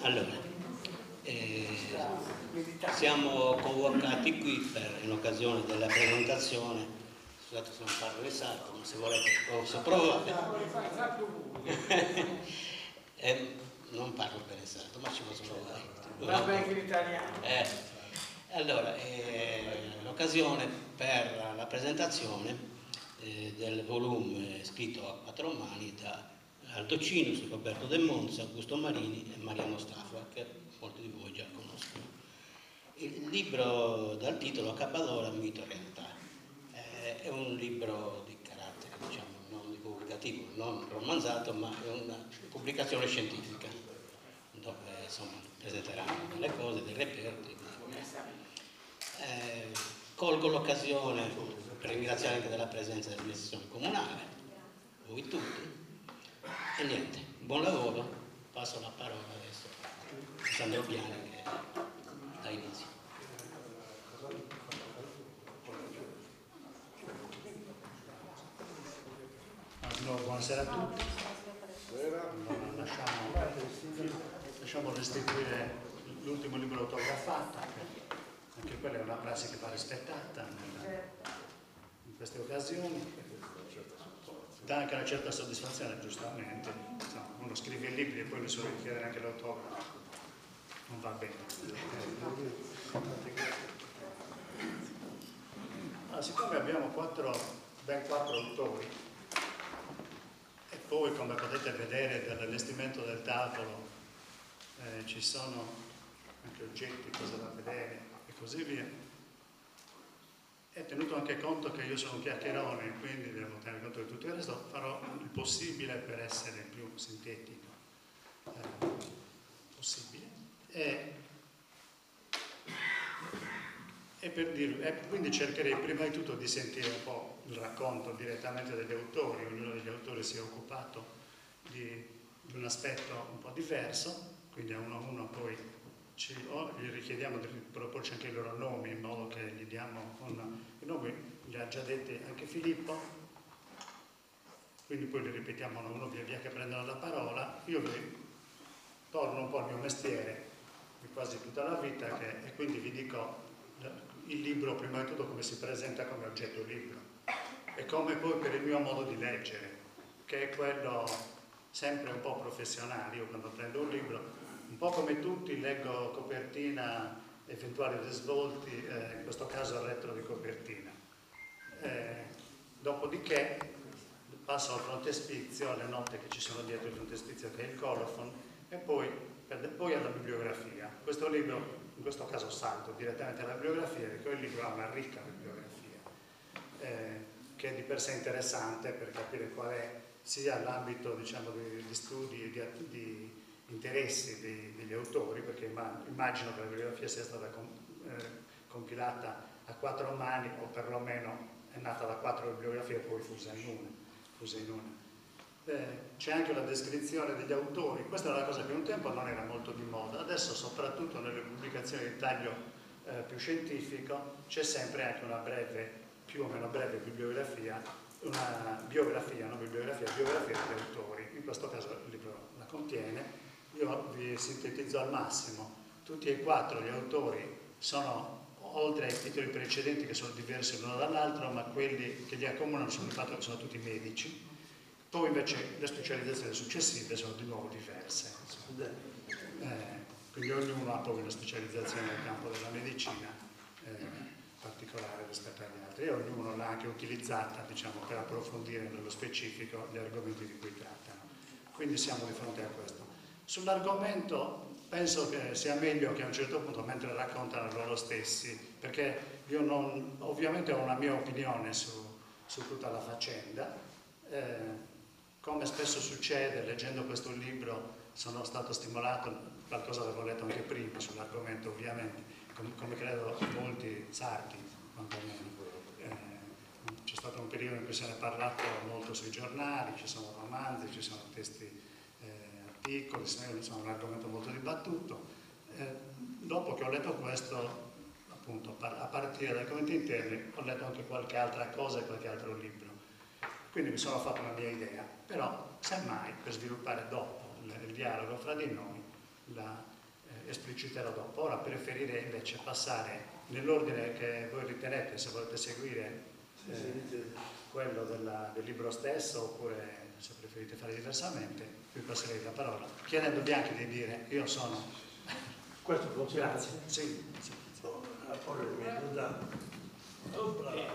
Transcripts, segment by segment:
Allora, siamo convocati qui in occasione della presentazione. Scusate se non parlo esatto, ma se volete posso provare. Non parlo per esatto, ma ci posso provare. Va bene in italiano. Allora, l'occasione per la presentazione del volume scritto a quattro mani da Aldo Cinus, Roberto De Monza, Augusto Marini e Mariano Staffa, che molti di voi già conoscono. Il libro dal titolo Capadora, mito e realtà. È un libro di carattere, diciamo, non divulgativo, non romanzato, ma è una pubblicazione scientifica, dove insomma presenteranno delle cose, dei reperti. Colgo l'occasione per ringraziare anche della presenza dell'amministrazione comunale, voi tutti, e niente, buon lavoro, passo la parola adesso a Sandro Piani che dà inizio. Allora, buonasera a tutti. Allora, lasciamo restituire l'ultimo libro autografato, anche quella è una prassi che va rispettata in queste occasioni. Dà anche una certa soddisfazione, giustamente. Insomma, uno scrive i libri e poi mi suole chiedere anche l'autografo. Non va bene. Allora, siccome abbiamo ben quattro autori, e poi come potete vedere dall'allestimento del tavolo ci sono anche oggetti, cose da vedere e così via, e tenuto anche conto che io sono un chiacchierone, quindi devo tenere conto di tutto il resto, farò il possibile per essere il più sintetico possibile. Quindi cercherei prima di tutto di sentire un po' il racconto direttamente degli autori. Ognuno degli autori si è occupato di un aspetto un po' diverso, quindi a uno poi gli richiediamo di proporci anche i loro nomi, in modo che gli diamo i nomi, li ha già detti anche Filippo, quindi poi li ripetiamo uno via via che prendono la parola. Io vi torno un po' al mio mestiere di quasi tutta la vita, e quindi vi dico il libro prima di tutto come si presenta come oggetto libro e come poi per il mio modo di leggere, che è quello sempre un po' professionale. Io quando prendo un libro, un po' come tutti, leggo copertina, eventuali risvolti, in questo caso il retro di copertina. Dopodiché passo al frontespizio, alle note che ci sono dietro il frontespizio, che è il colophon, e poi alla bibliografia. Questo libro, in questo caso salto direttamente alla bibliografia, perché il libro ha una ricca bibliografia, che è di per sé interessante per capire qual è sia l'ambito, diciamo, di studi e di interessi degli autori, perché immagino che la bibliografia sia stata compilata a quattro mani, o perlomeno è nata da quattro bibliografie e poi fusa in una. C'è anche la descrizione degli autori. Questa è una cosa che un tempo non era molto di moda, adesso soprattutto nelle pubblicazioni di taglio più scientifico c'è sempre anche una breve, più o meno breve bibliografia, una biografia, non bibliografia, biografia degli autori. In questo caso il libro la contiene. Io vi sintetizzo al massimo: tutti e quattro gli autori sono, oltre ai titoli precedenti che sono diversi l'uno dall'altro, ma quelli che li accomunano sono il fatto che sono tutti medici. Poi invece le specializzazioni successive sono di nuovo diverse, quindi ognuno ha poi una specializzazione nel campo della medicina particolare rispetto agli altri, e ognuno l'ha anche utilizzata, diciamo, per approfondire nello specifico gli argomenti di cui trattano. Quindi siamo di fronte a questo. Sull'argomento penso che sia meglio che a un certo punto, mentre raccontano loro stessi, perché io ovviamente ho una mia opinione su tutta la faccenda. Come spesso succede, leggendo questo libro sono stato stimolato, qualcosa avevo letto anche prima sull'argomento ovviamente, come credo molti sardi, c'è stato un periodo in cui se ne è parlato molto sui giornali, ci sono romanzi, ci sono testi, articoli, insomma un argomento molto dibattuto. Dopo che ho letto questo, appunto a partire dai commenti interni ho letto anche qualche altra cosa e qualche altro libro. Quindi mi sono fatto una mia idea, però semmai per sviluppare dopo il dialogo fra di noi la espliciterò dopo. Ora preferirei invece passare nell'ordine che voi ritenete, se volete seguire quello del libro stesso, oppure se preferite fare diversamente, vi passerei la parola, chiedendovi anche di dire io sono... Questo funziona? Grazie. Sì.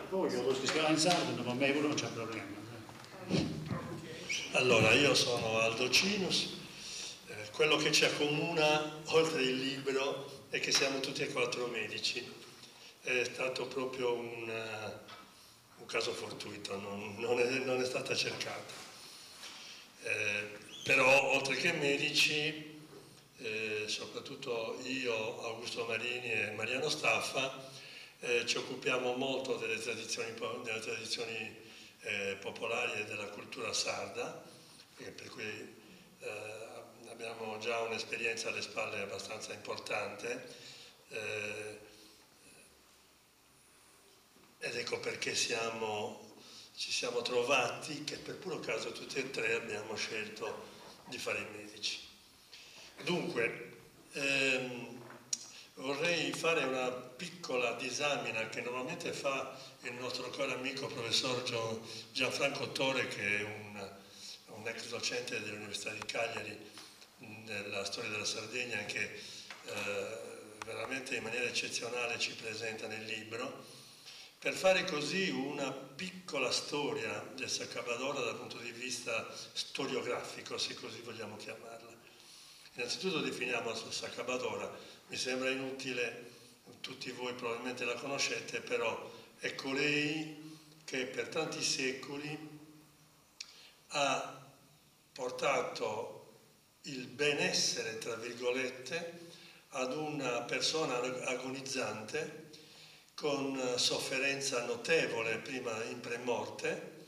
Poi io lo scrivo in sardo, ma a me non c'è problema. Allora, io sono Aldo Cinus, quello che ci accomuna, oltre il libro, è che siamo tutti e 4 medici. È stato proprio un caso fortuito, non è stata cercata. Però, oltre che medici, soprattutto io, Augusto Marini e Mariano Staffa, ci occupiamo molto delle tradizioni popolari e della cultura sarda, per cui abbiamo già un'esperienza alle spalle abbastanza importante, ed ecco perché ci siamo trovati che per puro caso tutti e 3 abbiamo scelto di fare i medici. Dunque, vorrei fare una piccola disamina che normalmente fa il nostro caro amico professor Gianfranco Tore, che è un ex docente dell'Università di Cagliari nella storia della Sardegna, che veramente in maniera eccezionale ci presenta nel libro, per fare così una piccola storia del Saccabadora dal punto di vista storiografico, se così vogliamo chiamarla. Innanzitutto definiamo la Saccabadora, mi sembra inutile, tutti voi probabilmente la conoscete, però è colei che per tanti secoli ha portato il benessere, tra virgolette, ad una persona agonizzante con sofferenza notevole prima in premorte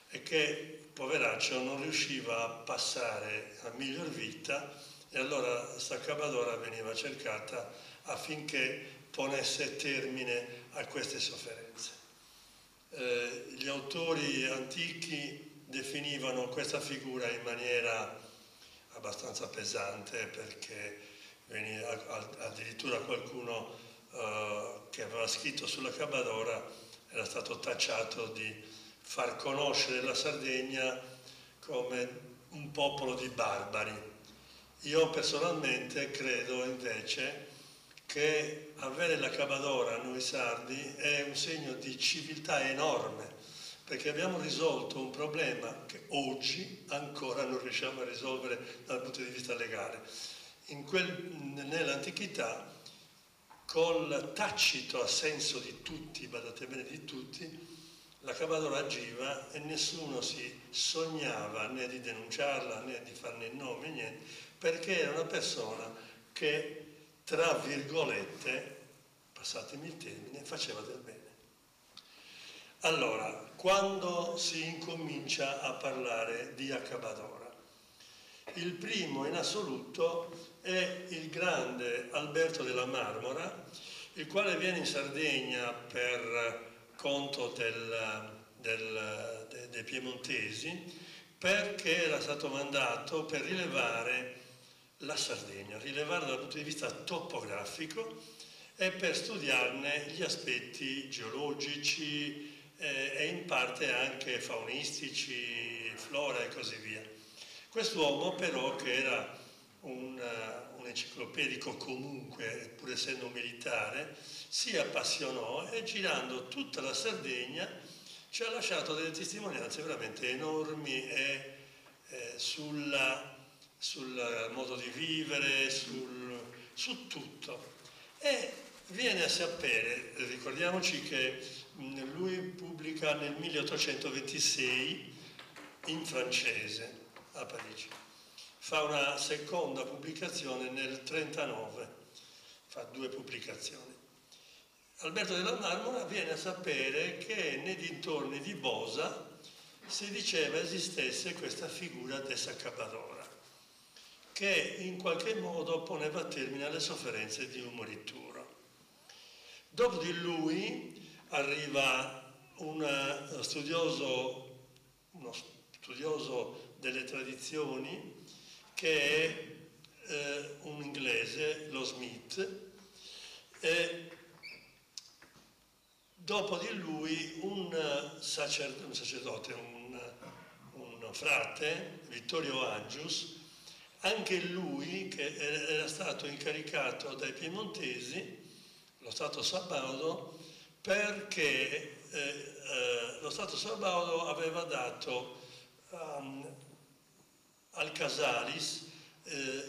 e che, poveraccio, non riusciva a passare a miglior vita, e allora Saccabadora veniva cercata affinché ponesse termine a queste sofferenze. Gli autori antichi definivano questa figura in maniera abbastanza pesante, perché addirittura qualcuno che aveva scritto sulla Cabadora era stato tacciato di far conoscere la Sardegna come un popolo di barbari. Io personalmente credo invece che avere la Cabadora, noi sardi, è un segno di civiltà enorme, perché abbiamo risolto un problema che oggi ancora non riusciamo a risolvere dal punto di vista legale. Nell'antichità, col tacito assenso di tutti, badate bene di tutti, la Cabadora agiva e nessuno si sognava né di denunciarla né di farne il nome, niente, perché era una persona che, tra virgolette, passatemi il termine, faceva del bene. Allora, quando si incomincia a parlare di Accabadora? Il primo in assoluto è il grande Alberto della Marmora, il quale viene in Sardegna per conto dei piemontesi, perché era stato mandato per rilevare la Sardegna, rilevarla dal punto di vista topografico e per studiarne gli aspetti geologici e in parte anche faunistici, flora e così via. Quest'uomo però, che era un enciclopedico comunque, pur essendo un militare, si appassionò e girando tutta la Sardegna ci ha lasciato delle testimonianze veramente enormi sul modo di vivere, su tutto. E viene a sapere, ricordiamoci che lui pubblica nel 1826 in francese a Parigi, fa una seconda pubblicazione nel 1939, fa 2 pubblicazioni. Alberto della Marmora viene a sapere che nei dintorni di Bosa si diceva esistesse questa figura del Saccabadora, che in qualche modo poneva termine alle sofferenze di un morituro. Dopo di lui arriva uno studioso delle tradizioni che è un inglese, lo Smith, e dopo di lui un sacerdote, un frate, Vittorio Angius, anche lui che era stato incaricato dai piemontesi, lo Stato Sabaudo, perché lo Stato Sabaudo aveva dato al Casalis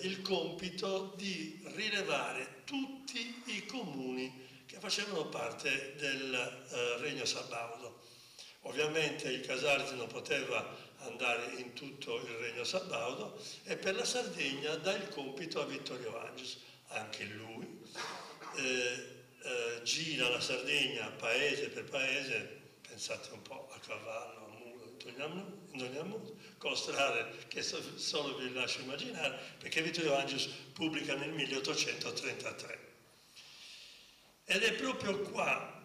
il compito di rilevare tutti i comuni che facevano parte del Regno Sabaudo. Ovviamente il Casalis non poteva andare in tutto il Regno Sabaudo e per la Sardegna dà il compito a Vittorio Angius, anche lui. Gira la Sardegna paese per paese, pensate un po', a cavallo, a mulo, in Dognamur, con strade che solo vi lascio immaginare, perché Vittorio Angius pubblica nel 1833. Ed è proprio qua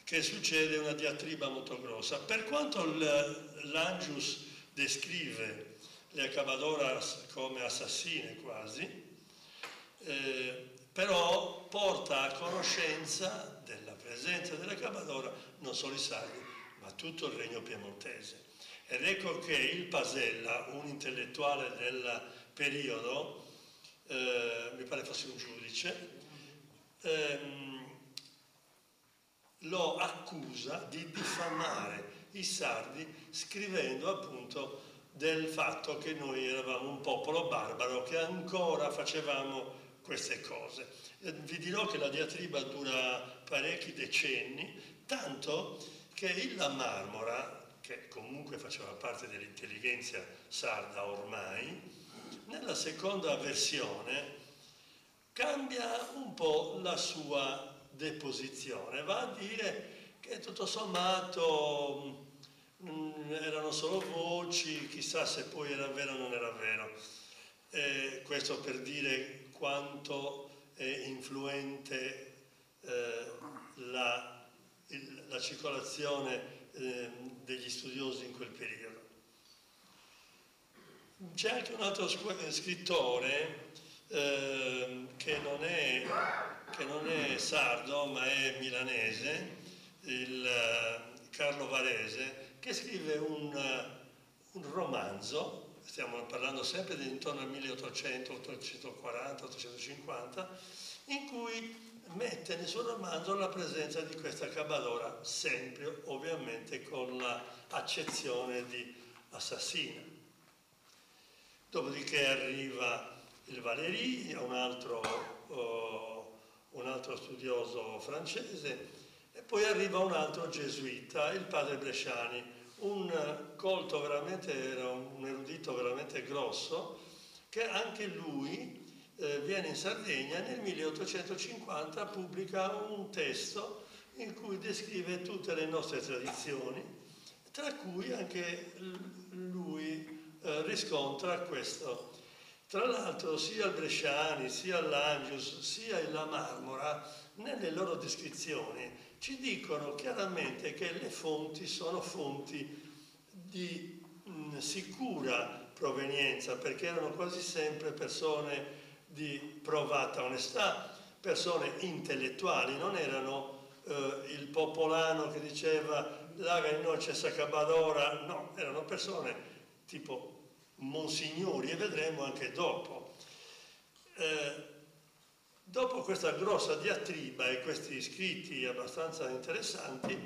che succede una diatriba molto grossa. Per quanto l'Angius descrive le acabadoras come assassine quasi, però porta a conoscenza della presenza della Acabadora non solo i sardi, ma tutto il regno piemontese. Ed ecco che il Pasella, un intellettuale del periodo, mi pare fosse un giudice, lo accusa di diffamare i sardi scrivendo appunto del fatto che noi eravamo un popolo barbaro, che ancora facevamo queste cose. Vi dirò che la diatriba dura parecchi decenni, tanto che il La Marmora, che comunque faceva parte dell'intelligenza sarda ormai, nella seconda versione cambia un po' la sua deposizione, va a dire che tutto sommato erano solo voci, chissà se poi era vero o non era vero. Questo per dire quanto è influente la circolazione degli studiosi in quel periodo. C'è anche un altro scrittore che non è sardo ma è milanese, il Carlo Varese, che scrive un romanzo, stiamo parlando sempre di intorno al 1800, 840, 850, in cui mette nel suo romanzo la presenza di questa Acabadora, sempre ovviamente con l'accezione di assassina. Dopodiché arriva il Valéry, un altro studioso francese, e poi arriva un altro gesuita, il padre Bresciani, un colto veramente, era un erudito veramente grosso, che anche lui viene in Sardegna e nel 1850 pubblica un testo in cui descrive tutte le nostre tradizioni, tra cui anche lui riscontra questo. Tra l'altro sia il Bresciani, sia l'Angius, sia il La Marmora, nelle loro descrizioni ci dicono chiaramente che le fonti sono fonti di sicura provenienza, perché erano quasi sempre persone di provata onestà, persone intellettuali, non erano il popolano che diceva «Laga in noce s'Acabadora», no, erano persone tipo monsignori, e vedremo anche dopo. Dopo questa grossa diatriba e questi scritti abbastanza interessanti,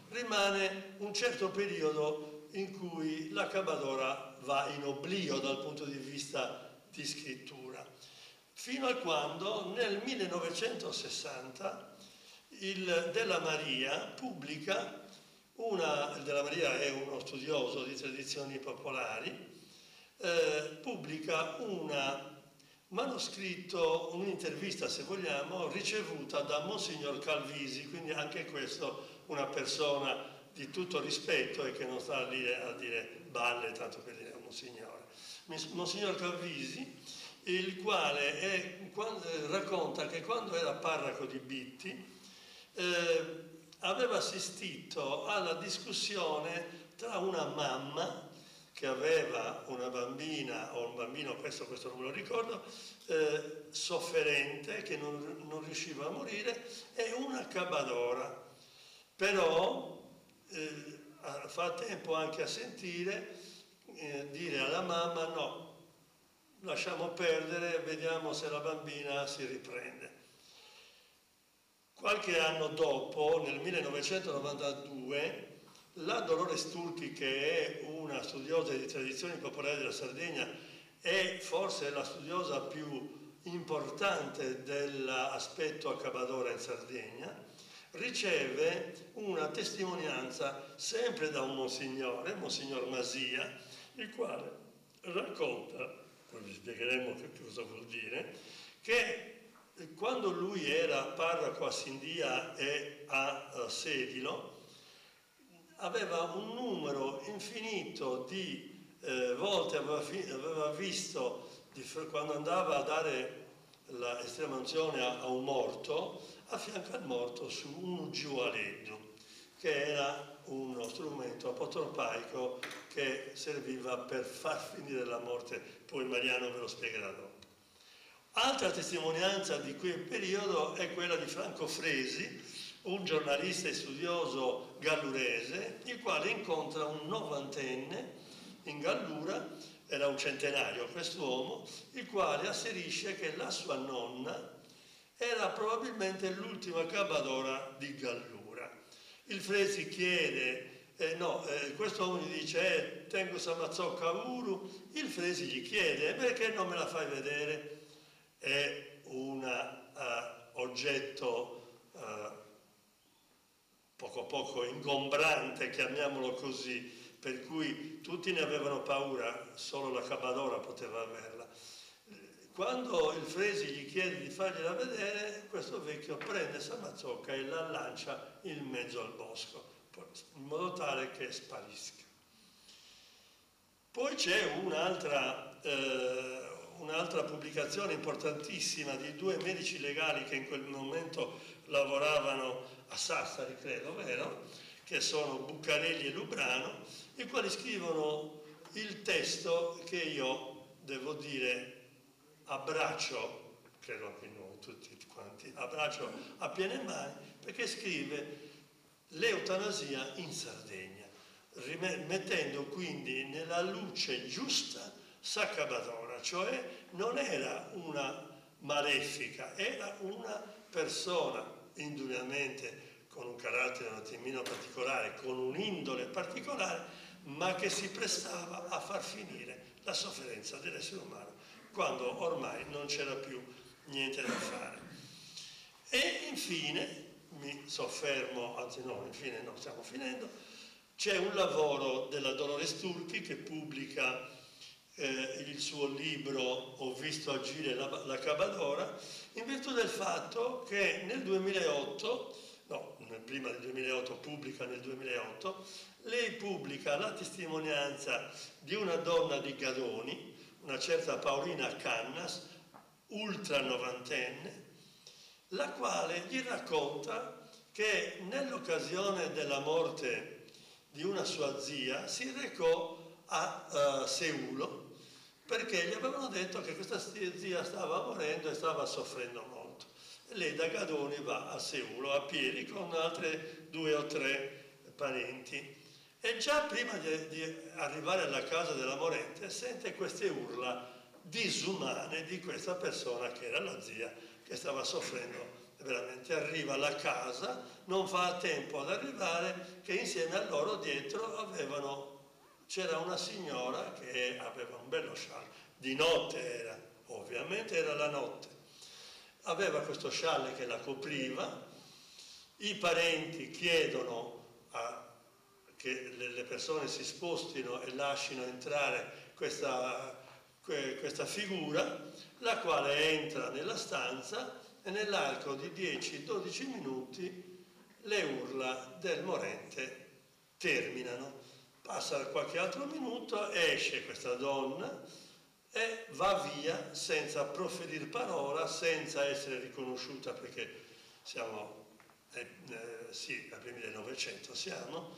rimane un certo periodo in cui l'Acabadora va in oblio dal punto di vista di scrittura, fino a quando nel 1960 il Della Maria pubblica il Della Maria è uno studioso di tradizioni popolari, pubblica un manoscritto, un'intervista se vogliamo, ricevuta da Monsignor Calvisi, quindi anche questo una persona di tutto rispetto e che non sta lì a dire balle tanto per dire Monsignore. Monsignor Calvisi, il quale racconta che quando era parroco di Bitti aveva assistito alla discussione tra una mamma che aveva una bambina o un bambino, questo non me lo ricordo, sofferente, che non riusciva a morire, e una cabadora. Però fa tempo anche a sentire dire alla mamma: no, lasciamo perdere, vediamo se la bambina si riprende. Qualche anno dopo, nel 1992, la Dolores Turchi, che è una studiosa di tradizioni popolari della Sardegna, è forse la studiosa più importante dell'aspetto accabadora in Sardegna, riceve una testimonianza sempre da un monsignore, Monsignor Masia, il quale racconta, poi vi spiegheremo che cosa vuol dire, che quando lui era parroco a Sindia e a Sedilo, aveva un numero infinito di volte, aveva visto, quando andava a dare l'estrema unzione a un morto, a fianco al morto su un uggiualeddu, che era uno strumento apotropaico che serviva per far finire la morte. Poi Mariano ve lo spiegherà dopo. Altra testimonianza di quel periodo è quella di Franco Fresi, un giornalista e studioso gallurese, il quale incontra un novantenne in Gallura, era un centenario quest'uomo, il quale asserisce che la sua nonna era probabilmente l'ultima cabadora di Gallura. Il Fresi chiede, questo uomo gli dice, tengo Samazzocca Uru, il Fresi gli chiede, perché non me la fai vedere? È un oggetto poco a poco ingombrante, chiamiamolo così, per cui tutti ne avevano paura, solo la cabadora poteva averla. Quando il Fresi gli chiede di fargliela vedere, questo vecchio prende Samazzocca e la lancia in mezzo al bosco, in modo tale che sparisca. Poi c'è un'altra pubblicazione importantissima di due medici legali che in quel momento lavoravano a Sassari, credo, vero? Che sono Buccarelli e Lubrano, i quali scrivono il testo che io, devo dire, abbraccio, credo anche noi tutti quanti, abbraccio a piene mani, perché scrive l'eutanasia in Sardegna, mettendo quindi nella luce giusta Saccabadora, cioè non era una malefica, era una persona indubbiamente con un carattere un attimino particolare, con un'indole particolare, ma che si prestava a far finire la sofferenza dell'essere umano quando ormai non c'era più niente da fare. E infine, mi soffermo, anzi no, infine no, stiamo finendo, c'è un lavoro della Dolores Turchi che pubblica il suo libro Ho visto agire la cabadora, in virtù del fatto che nel 2008, no, prima del 2008, pubblica nel 2008, lei pubblica la testimonianza di una donna di Gadoni, una certa Paolina Cannas, ultra novantenne, la quale gli racconta che nell'occasione della morte di una sua zia si recò a Seulo, perché gli avevano detto che questa zia stava morendo e stava soffrendo molto. E lei da Gadoni va a Seulo a piedi con altre 2 o 3 parenti. E già prima di arrivare alla casa della morente sente queste urla disumane di questa persona che era la zia, che stava soffrendo veramente. Arriva alla casa, non fa tempo ad arrivare, che insieme a loro dietro c'era una signora che aveva un bello scialle, di notte era, ovviamente era la notte, aveva questo scialle che la copriva, i parenti chiedono che le persone si spostino e lasciano entrare questa figura, la quale entra nella stanza e nell'arco di 10-12 minuti le urla del morente terminano. Passa qualche altro minuto, esce questa donna e va via senza proferire parola, senza essere riconosciuta, perché siamo sì, ai primi del Novecento siamo,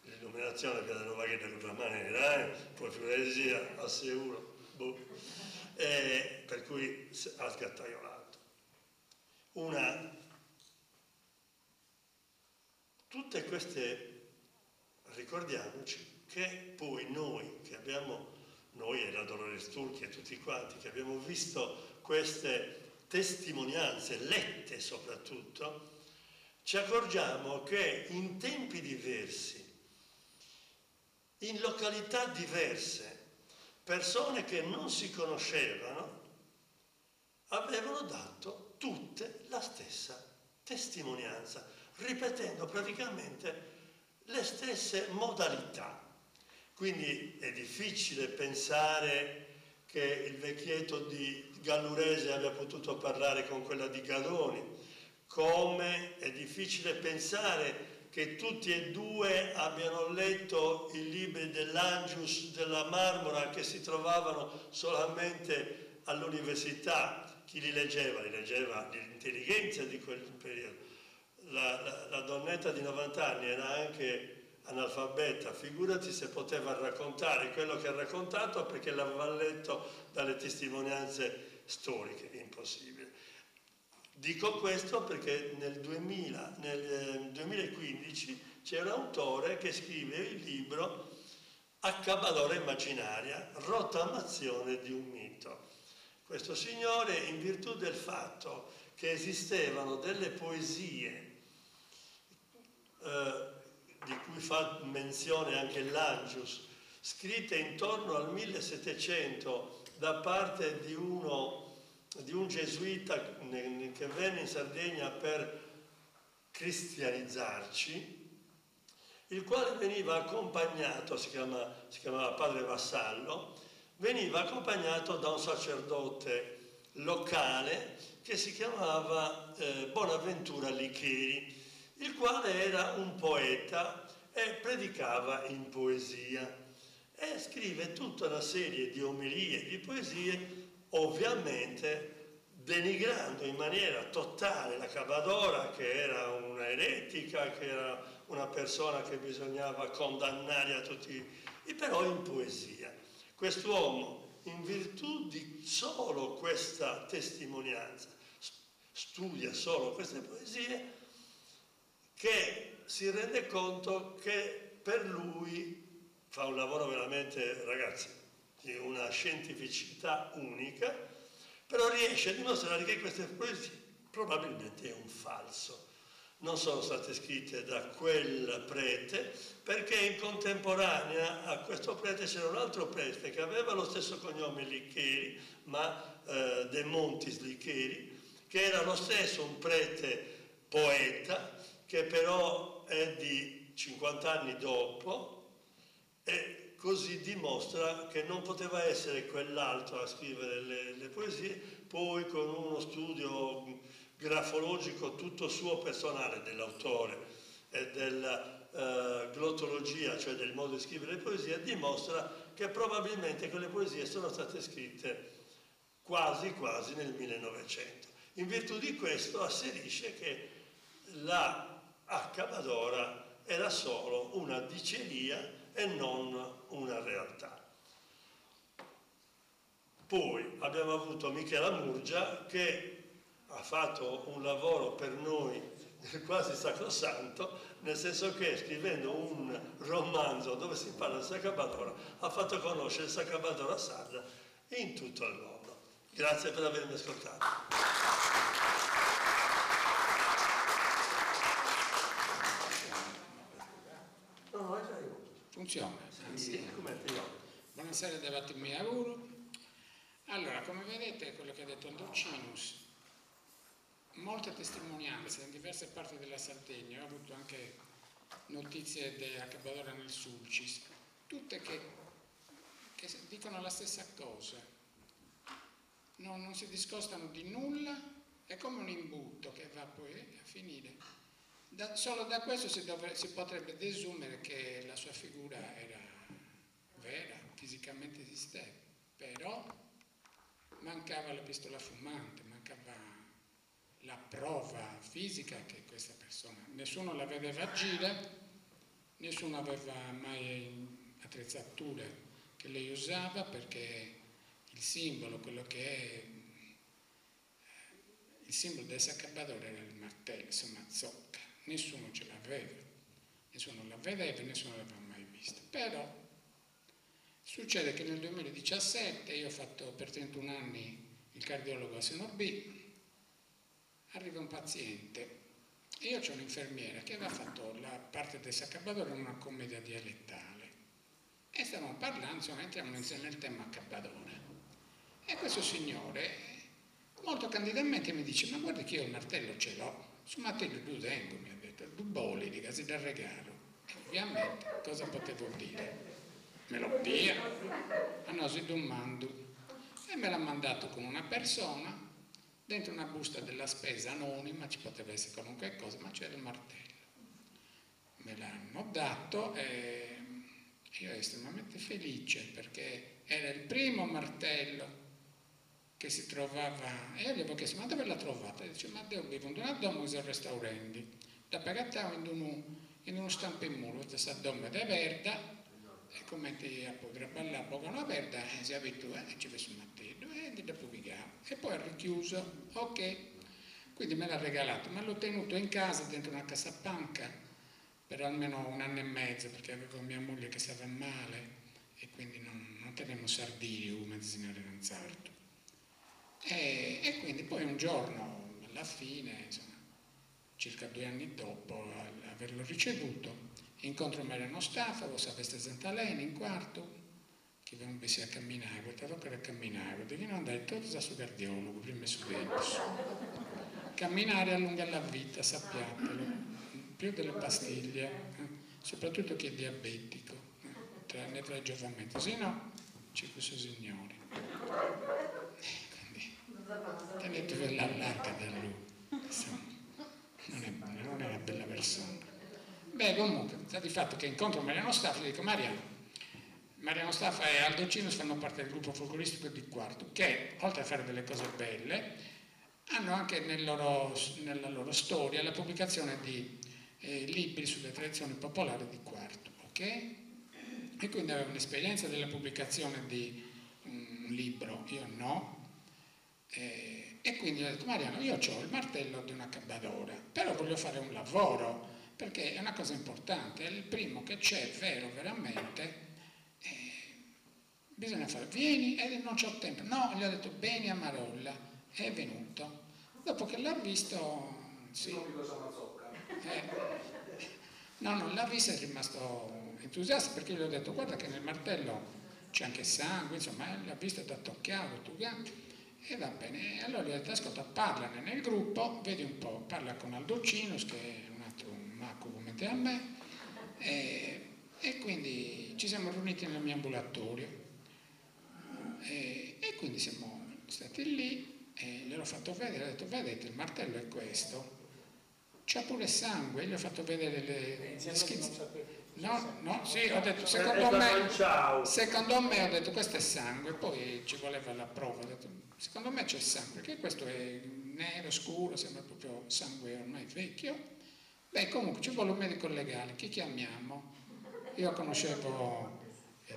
l'illuminazione via della Nuova Guerra Romanera, poi Fioresia a Seul, per cui ha sgattaiolato. Tutte queste, ricordiamoci che poi noi e la Dolores Turchi e tutti quanti che abbiamo visto queste testimonianze, lette soprattutto, ci accorgiamo che in tempi diversi, in località diverse, persone che non si conoscevano avevano dato tutte la stessa testimonianza, ripetendo praticamente le stesse modalità. Quindi è difficile pensare che il vecchietto di Gallurese abbia potuto parlare con quella di Gadoni, come è difficile pensare che tutti e due abbiano letto i libri dell'Angius della Marmora che si trovavano solamente all'università. Chi li leggeva? Li leggeva l'intelligenza di quel periodo. La donnetta di 90 anni era anche analfabeta, figurati se poteva raccontare quello che ha raccontato perché l'aveva letto dalle testimonianze storiche, impossibile. Dico questo perché nel 2015 c'è un autore che scrive il libro Accabadora immaginaria, rottamazione di un mito. Questo signore, in virtù del fatto che esistevano delle poesie di cui fa menzione anche l'Angius, scritte intorno al 1700 da parte di un gesuita che venne in Sardegna per cristianizzarci, il quale veniva accompagnato, si chiamava padre Vassallo, veniva accompagnato da un sacerdote locale che si chiamava Bonaventura Licheri, il quale era un poeta e predicava in poesia e scrive tutta una serie di omelie, di poesie, ovviamente denigrando in maniera totale la Accabadora, che era una eretica, che era una persona che bisognava condannare a tutti, però in poesia. Quest'uomo, in virtù di solo questa testimonianza, studia solo queste poesie, che si rende conto che per lui fa un lavoro veramente, ragazzi, di una scientificità unica, però riesce a dimostrare che queste poesie probabilmente è un falso. Non sono state scritte da quel prete, perché in contemporanea a questo prete c'era un altro prete che aveva lo stesso cognome Licheri, ma De Montis Licheri, che era lo stesso un prete poeta, che però è di 50 anni dopo, e così dimostra che non poteva essere quell'altro a scrivere le poesie, poi con uno studio grafologico tutto suo personale dell'autore e della glottologia, cioè del modo di scrivere le poesie, dimostra che probabilmente quelle poesie sono state scritte quasi nel 1900. In virtù di questo asserisce che la Accabadora era solo una diceria e non una realtà. Poi abbiamo avuto Michela Murgia che ha fatto un lavoro per noi quasi sacrosanto, nel senso che scrivendo un romanzo dove si parla del Sacabadora ha fatto conoscere il Sacabadora sarda in tutto il mondo. Grazie per avermi ascoltato. Funziona? Sì. Buonasera da Vattimi Auguro. Allora, come vedete, quello che ha detto Androcinus, molte testimonianze in diverse parti della Sardegna, ho avuto anche notizie di Accabadora nel Sulcis, tutte che dicono la stessa cosa, non si discostano di nulla, è come un imbuto che va poi a finire. Solo da questo si potrebbe desumere che la sua figura era vera, fisicamente esisteva, però mancava la pistola fumante, mancava la prova fisica che questa persona, nessuno la vedeva agire, nessuno aveva mai attrezzature che lei usava, perché il simbolo, quello che è il simbolo del saccabadore era il martello, insomma zocca, nessuno ce l'aveva, nessuno la vedeva, nessuno l'aveva mai vista. Però succede che nel 2017 io ho fatto per 31 anni il cardiologo a Seno B, arriva un paziente e io c'ho un'infermiera che aveva fatto la parte del saccabadore in una commedia dialettale e stavamo parlando, insomma entriamo insieme nel tema accabbadore e questo signore molto candidamente mi dice: ma guarda che io il martello ce l'ho, su martello tu tengo, mi ha detto, tu boli di casi da regalo. E ovviamente cosa potevo dire? Me lo pia, a no si domando, e me l'ha mandato con una persona dentro una busta della spesa anonima, ci poteva essere qualunque cosa, ma c'era il martello. Me l'hanno dato e io ero estremamente felice perché era il primo martello che si trovava, e io gli avevo chiesto: ma dove l'ha trovata? E dice: ma devo vivere in una doma che restaurando, da pagare in uno stampo in muro, questa doma è verda, e come ti potrà ballare poco una verda, si abitua, e ci va sul martello, e dopo pigare, e poi ha richiuso, ok, quindi me l'ha regalato, ma l'ho tenuto in casa dentro una cassapanca per almeno 1 anno e mezzo, perché avevo mia moglie che stava male, e quindi non tenevamo sardini, medicina renanzarto. E quindi poi un giorno, alla fine, insomma, circa 2 anni dopo averlo ricevuto, incontro Mariano Stafaro, sapeste Zentalene in quarto, che avevamo messo a camminare, ho che era camminare, devi non andare tutto su cardiologo, prima su Venus. Camminare allunga la vita, sappiatelo, più delle pastiglie, soprattutto chi è diabetico, ne trae giovamento, se no c'è questo signore. Tenetevi larga da lui, non è una bella persona. Beh, comunque, sta di fatto che incontro Mariano Staffa e dico: Mariano Staffa e Aldo Cinus fanno parte del gruppo folcloristico di Quarto, che oltre a fare delle cose belle hanno anche nella loro storia la pubblicazione di libri sulle tradizioni popolari di Quarto, ok? E quindi aveva un'esperienza della pubblicazione di un libro, io no. E quindi ho detto: Mariano, io ho il martello di una cabbadora, però voglio fare un lavoro, perché è una cosa importante, è il primo che c'è, vero, veramente, bisogna fare, vieni, e non c'ho tempo, no, gli ho detto: vieni a Marolla, è venuto, dopo che l'ha visto, sì, non l'ha visto, è rimasto entusiasta, perché gli ho detto: guarda che nel martello c'è anche sangue, insomma, l'ha visto, da toccato, tu ganti. E va bene, e allora gli ho detto: ascolta, parlane nel gruppo, vedi un po', parla con Aldo Cinus, che è un altro maco come te a me, e quindi ci siamo riuniti nel mio ambulatorio, e quindi siamo stati lì, e gliel'ho fatto vedere, ho detto: vedete, il martello è questo, c'ha pure sangue, gli ho fatto vedere le schizze. No, sì, ho detto, secondo me ho detto, questo è sangue, poi ci voleva la prova, ho detto, secondo me c'è sangue, perché questo è nero, scuro, sembra proprio sangue ormai vecchio. Beh, comunque ci vuole un medico legale, chi chiamiamo? Io conoscevo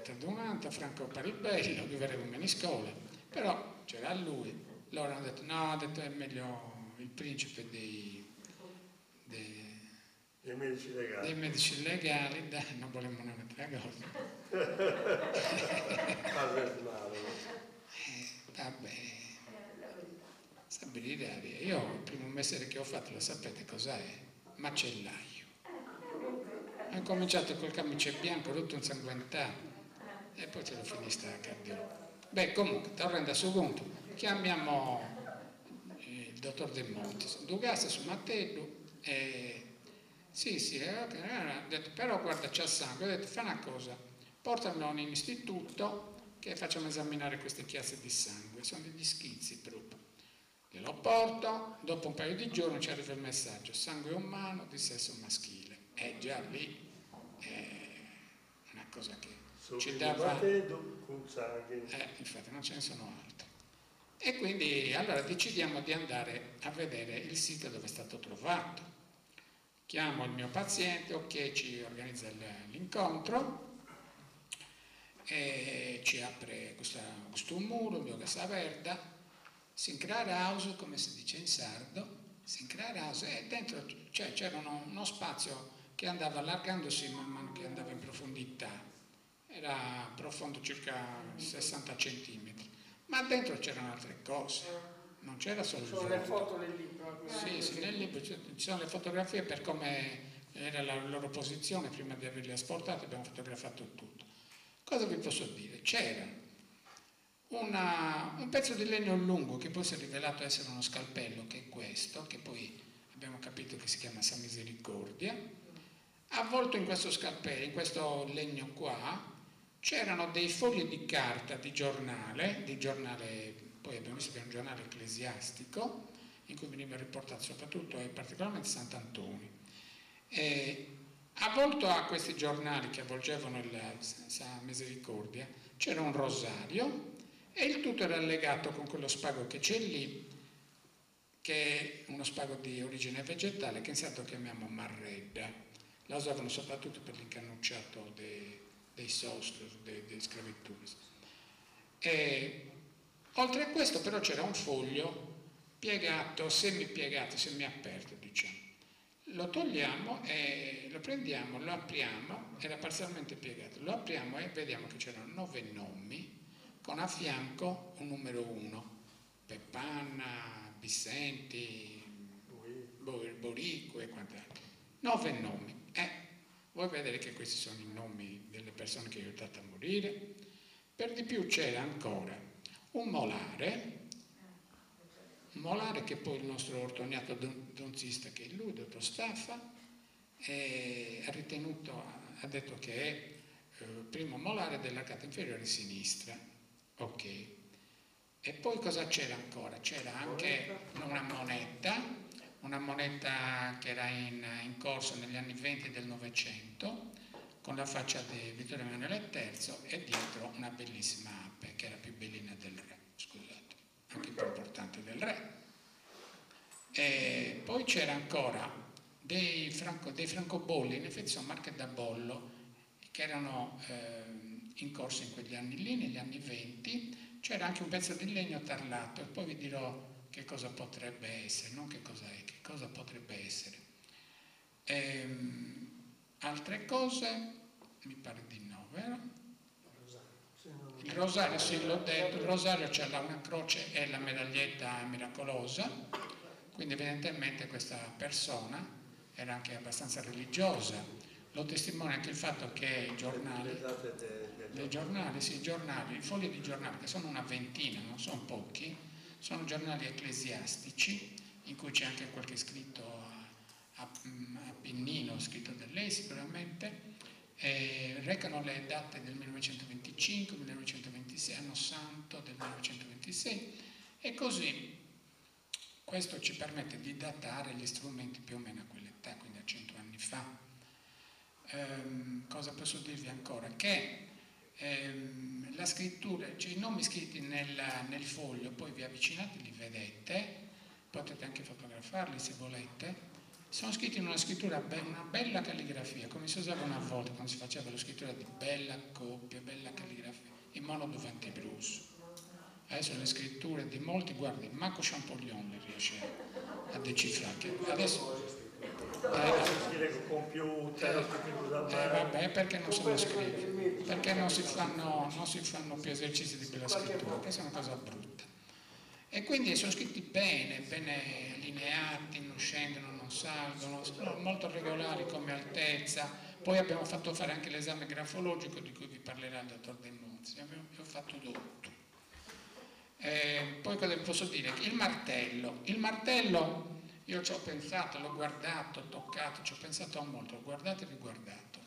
Tardunanta, Franco Paribello, vivevo in Meniscola, però c'era lui, loro hanno detto: no, ha detto, è meglio il principe dei medici legali, dai, non volevamo una mettere cosa. Vabbè, stabilire, io il primo mestiere che ho fatto, lo sapete cos'è? Macellaio. Ho cominciato col camice bianco, tutto insanguentato, e poi ce l'ho finita a cardiologo. Beh, comunque, tornando a suo punto, chiamiamo il dottor De Montis, Dugassa su Mattello, sì, ha detto: però guarda, c'ha sangue, ho detto: fa una cosa, portamelo in istituto che facciamo esaminare queste chiazze di sangue, sono degli schizzi proprio. Glielo porto, dopo un paio di giorni ci arriva il messaggio: sangue umano di sesso maschile. Già lì è una cosa che ci dava, infatti non ce ne sono altre. E quindi allora decidiamo di andare a vedere il sito dove è stato trovato. Chiamo il mio paziente, ok, ci organizza l'incontro e ci apre questo muro, il Casa Verda, si Raus, come si dice in sardo, si Raus, e dentro c'era uno spazio che andava allargandosi man mano che andava in profondità, era profondo circa 60 centimetri, ma dentro c'erano altre cose, non c'era solo il Sono le vuoto. foto del libro. Sì, nel libro ci sono le fotografie per come era la loro posizione prima di averli asportati, abbiamo fotografato tutto. Cosa vi posso dire? C'era un pezzo di legno lungo che poi si è rivelato essere uno scalpello, che è questo, che poi abbiamo capito che si chiama San Misericordia. Avvolto in questo scalpello, in questo legno qua, c'erano dei fogli di carta di giornale, poi abbiamo visto che è un giornale ecclesiastico, in cui veniva riportato soprattutto e particolarmente Sant'Antonio. Avvolto a questi giornali che avvolgevano il San Misericordia c'era un rosario e il tutto era legato con quello spago che c'è lì, che è uno spago di origine vegetale che in sardo chiamiamo marredda. La usavano soprattutto per l'incannucciato dei sostri, dei scravituri. Oltre a questo però c'era un foglio piegato, semiaperto, diciamo. Lo togliamo e lo prendiamo, lo apriamo, era parzialmente piegato, lo apriamo e vediamo che c'erano 9 nomi con a fianco un numero 1, Peppanna, Bissenti, Borico e quant'altro. 9 nomi. Vuoi vedere che questi sono i nomi delle persone che ho aiutato a morire? Per di più c'era ancora un molare che poi il nostro ortoniato donzista, che è lui, dottor Staffa, ha detto che è il primo molare dell'arcata inferiore sinistra. Ok. E poi cosa c'era ancora? C'era anche una moneta che era in corso negli anni 20 del Novecento, con la faccia di Vittorio Emanuele III e dietro una bellissima ape, che era più bellina del re, scusate, anche più importante del re. E poi c'era ancora dei francobolli, in effetti sono marche da bollo, che erano in corso in quegli anni lì, negli anni 20. C'era anche un pezzo di legno tarlato e poi vi dirò che cosa potrebbe essere, non che cosa è, che cosa potrebbe essere. Altre cose, mi pare di no, vero? Il rosario, sì, l'ho detto, il rosario c'è una croce e la medaglietta miracolosa, quindi evidentemente questa persona era anche abbastanza religiosa. Lo testimonia anche il fatto che i giornali, i fogli di giornale, che sono una ventina, non sono pochi, sono giornali ecclesiastici, in cui c'è anche qualche scritto a pennino, scritto da lei sicuramente, recano le date del 1925, 1926, anno santo del 1926, e così questo ci permette di datare gli strumenti più o meno a quell'età, quindi a 100 anni fa. Cosa posso dirvi ancora? Che la scrittura, cioè i nomi scritti nel foglio, poi vi avvicinate, li vedete, potete anche fotografarli se volete, sono scritti in una scrittura, una bella calligrafia, come si usava una volta quando si faceva la scrittura di bella coppia, bella calligrafia, in mono davanti Bruce. Adesso le scritture di molti, guardi, manco Champollion le riesce a decifrare. Adesso vabbè, perché non se lo scrive? Perché non si fanno più esercizi di quella scrittura, questa è una cosa brutta. E quindi sono scritti bene allineati, non scendono, non salgono, sono molto regolari come altezza. Poi abbiamo fatto fare anche l'esame grafologico di cui vi parlerà il dottor De Monzi, abbiamo fatto tutto. Poi cosa vi posso dire? Il martello io ci ho pensato, l'ho guardato, toccato, ci ho pensato molto, l'ho guardato e riguardato,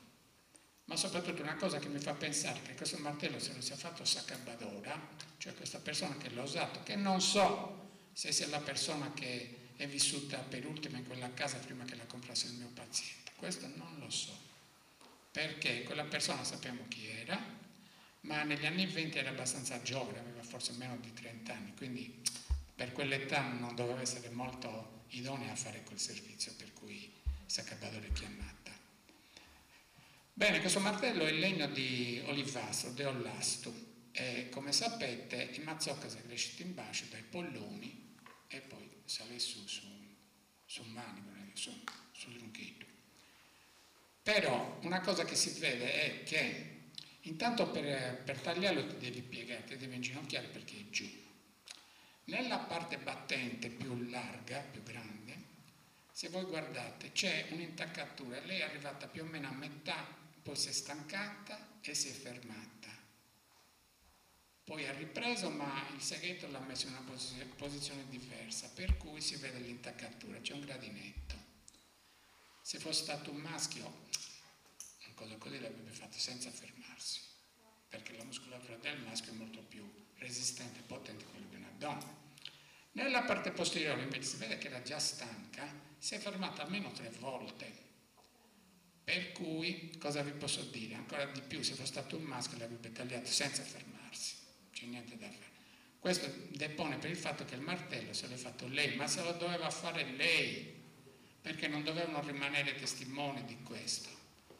ma soprattutto una cosa che mi fa pensare che questo martello se lo sia fatto Sacabadora, cioè questa persona che l'ha usato, che non so se sia la persona che è vissuta per ultima in quella casa prima che la comprasse il mio paziente, questo non lo so, perché quella persona sappiamo chi era, ma negli anni 20 era abbastanza giovane, aveva forse meno di 30 anni, quindi per quell'età non doveva essere molto idonea a fare quel servizio, per cui Sacabadore è chiamata. Bene, questo martello è in legno di olivastro, deollasto, e come sapete in Mazzocca si è cresciuto in bacio dai polloni e poi sale su un manico, sul trunchetto. Però una cosa che si vede è che intanto per tagliarlo ti devi piegare, ti devi inginocchiare perché è giù. Nella parte battente più larga, più grande, se voi guardate c'è un'intaccatura, lei è arrivata più o meno a metà, poi si è stancata e si è fermata. Poi ha ripreso, ma il segheto l'ha messo in una posizione diversa, per cui si vede l'intaccatura, c'è un gradinetto. Se fosse stato un maschio, una cosa così l'avrebbe fatto senza fermarsi, perché la muscolatura del maschio è molto più resistente e potente di quella di una donna. Nella parte posteriore invece si vede che era già stanca, si è fermata almeno 3 volte, per cui cosa vi posso dire? Ancora di più, se fosse stato un maschio l'avrebbe tagliato senza fermarsi, c'è niente da fare. Questo depone per il fatto che il martello se l'è fatto lei, ma se lo doveva fare lei, perché non dovevano rimanere testimoni di questo.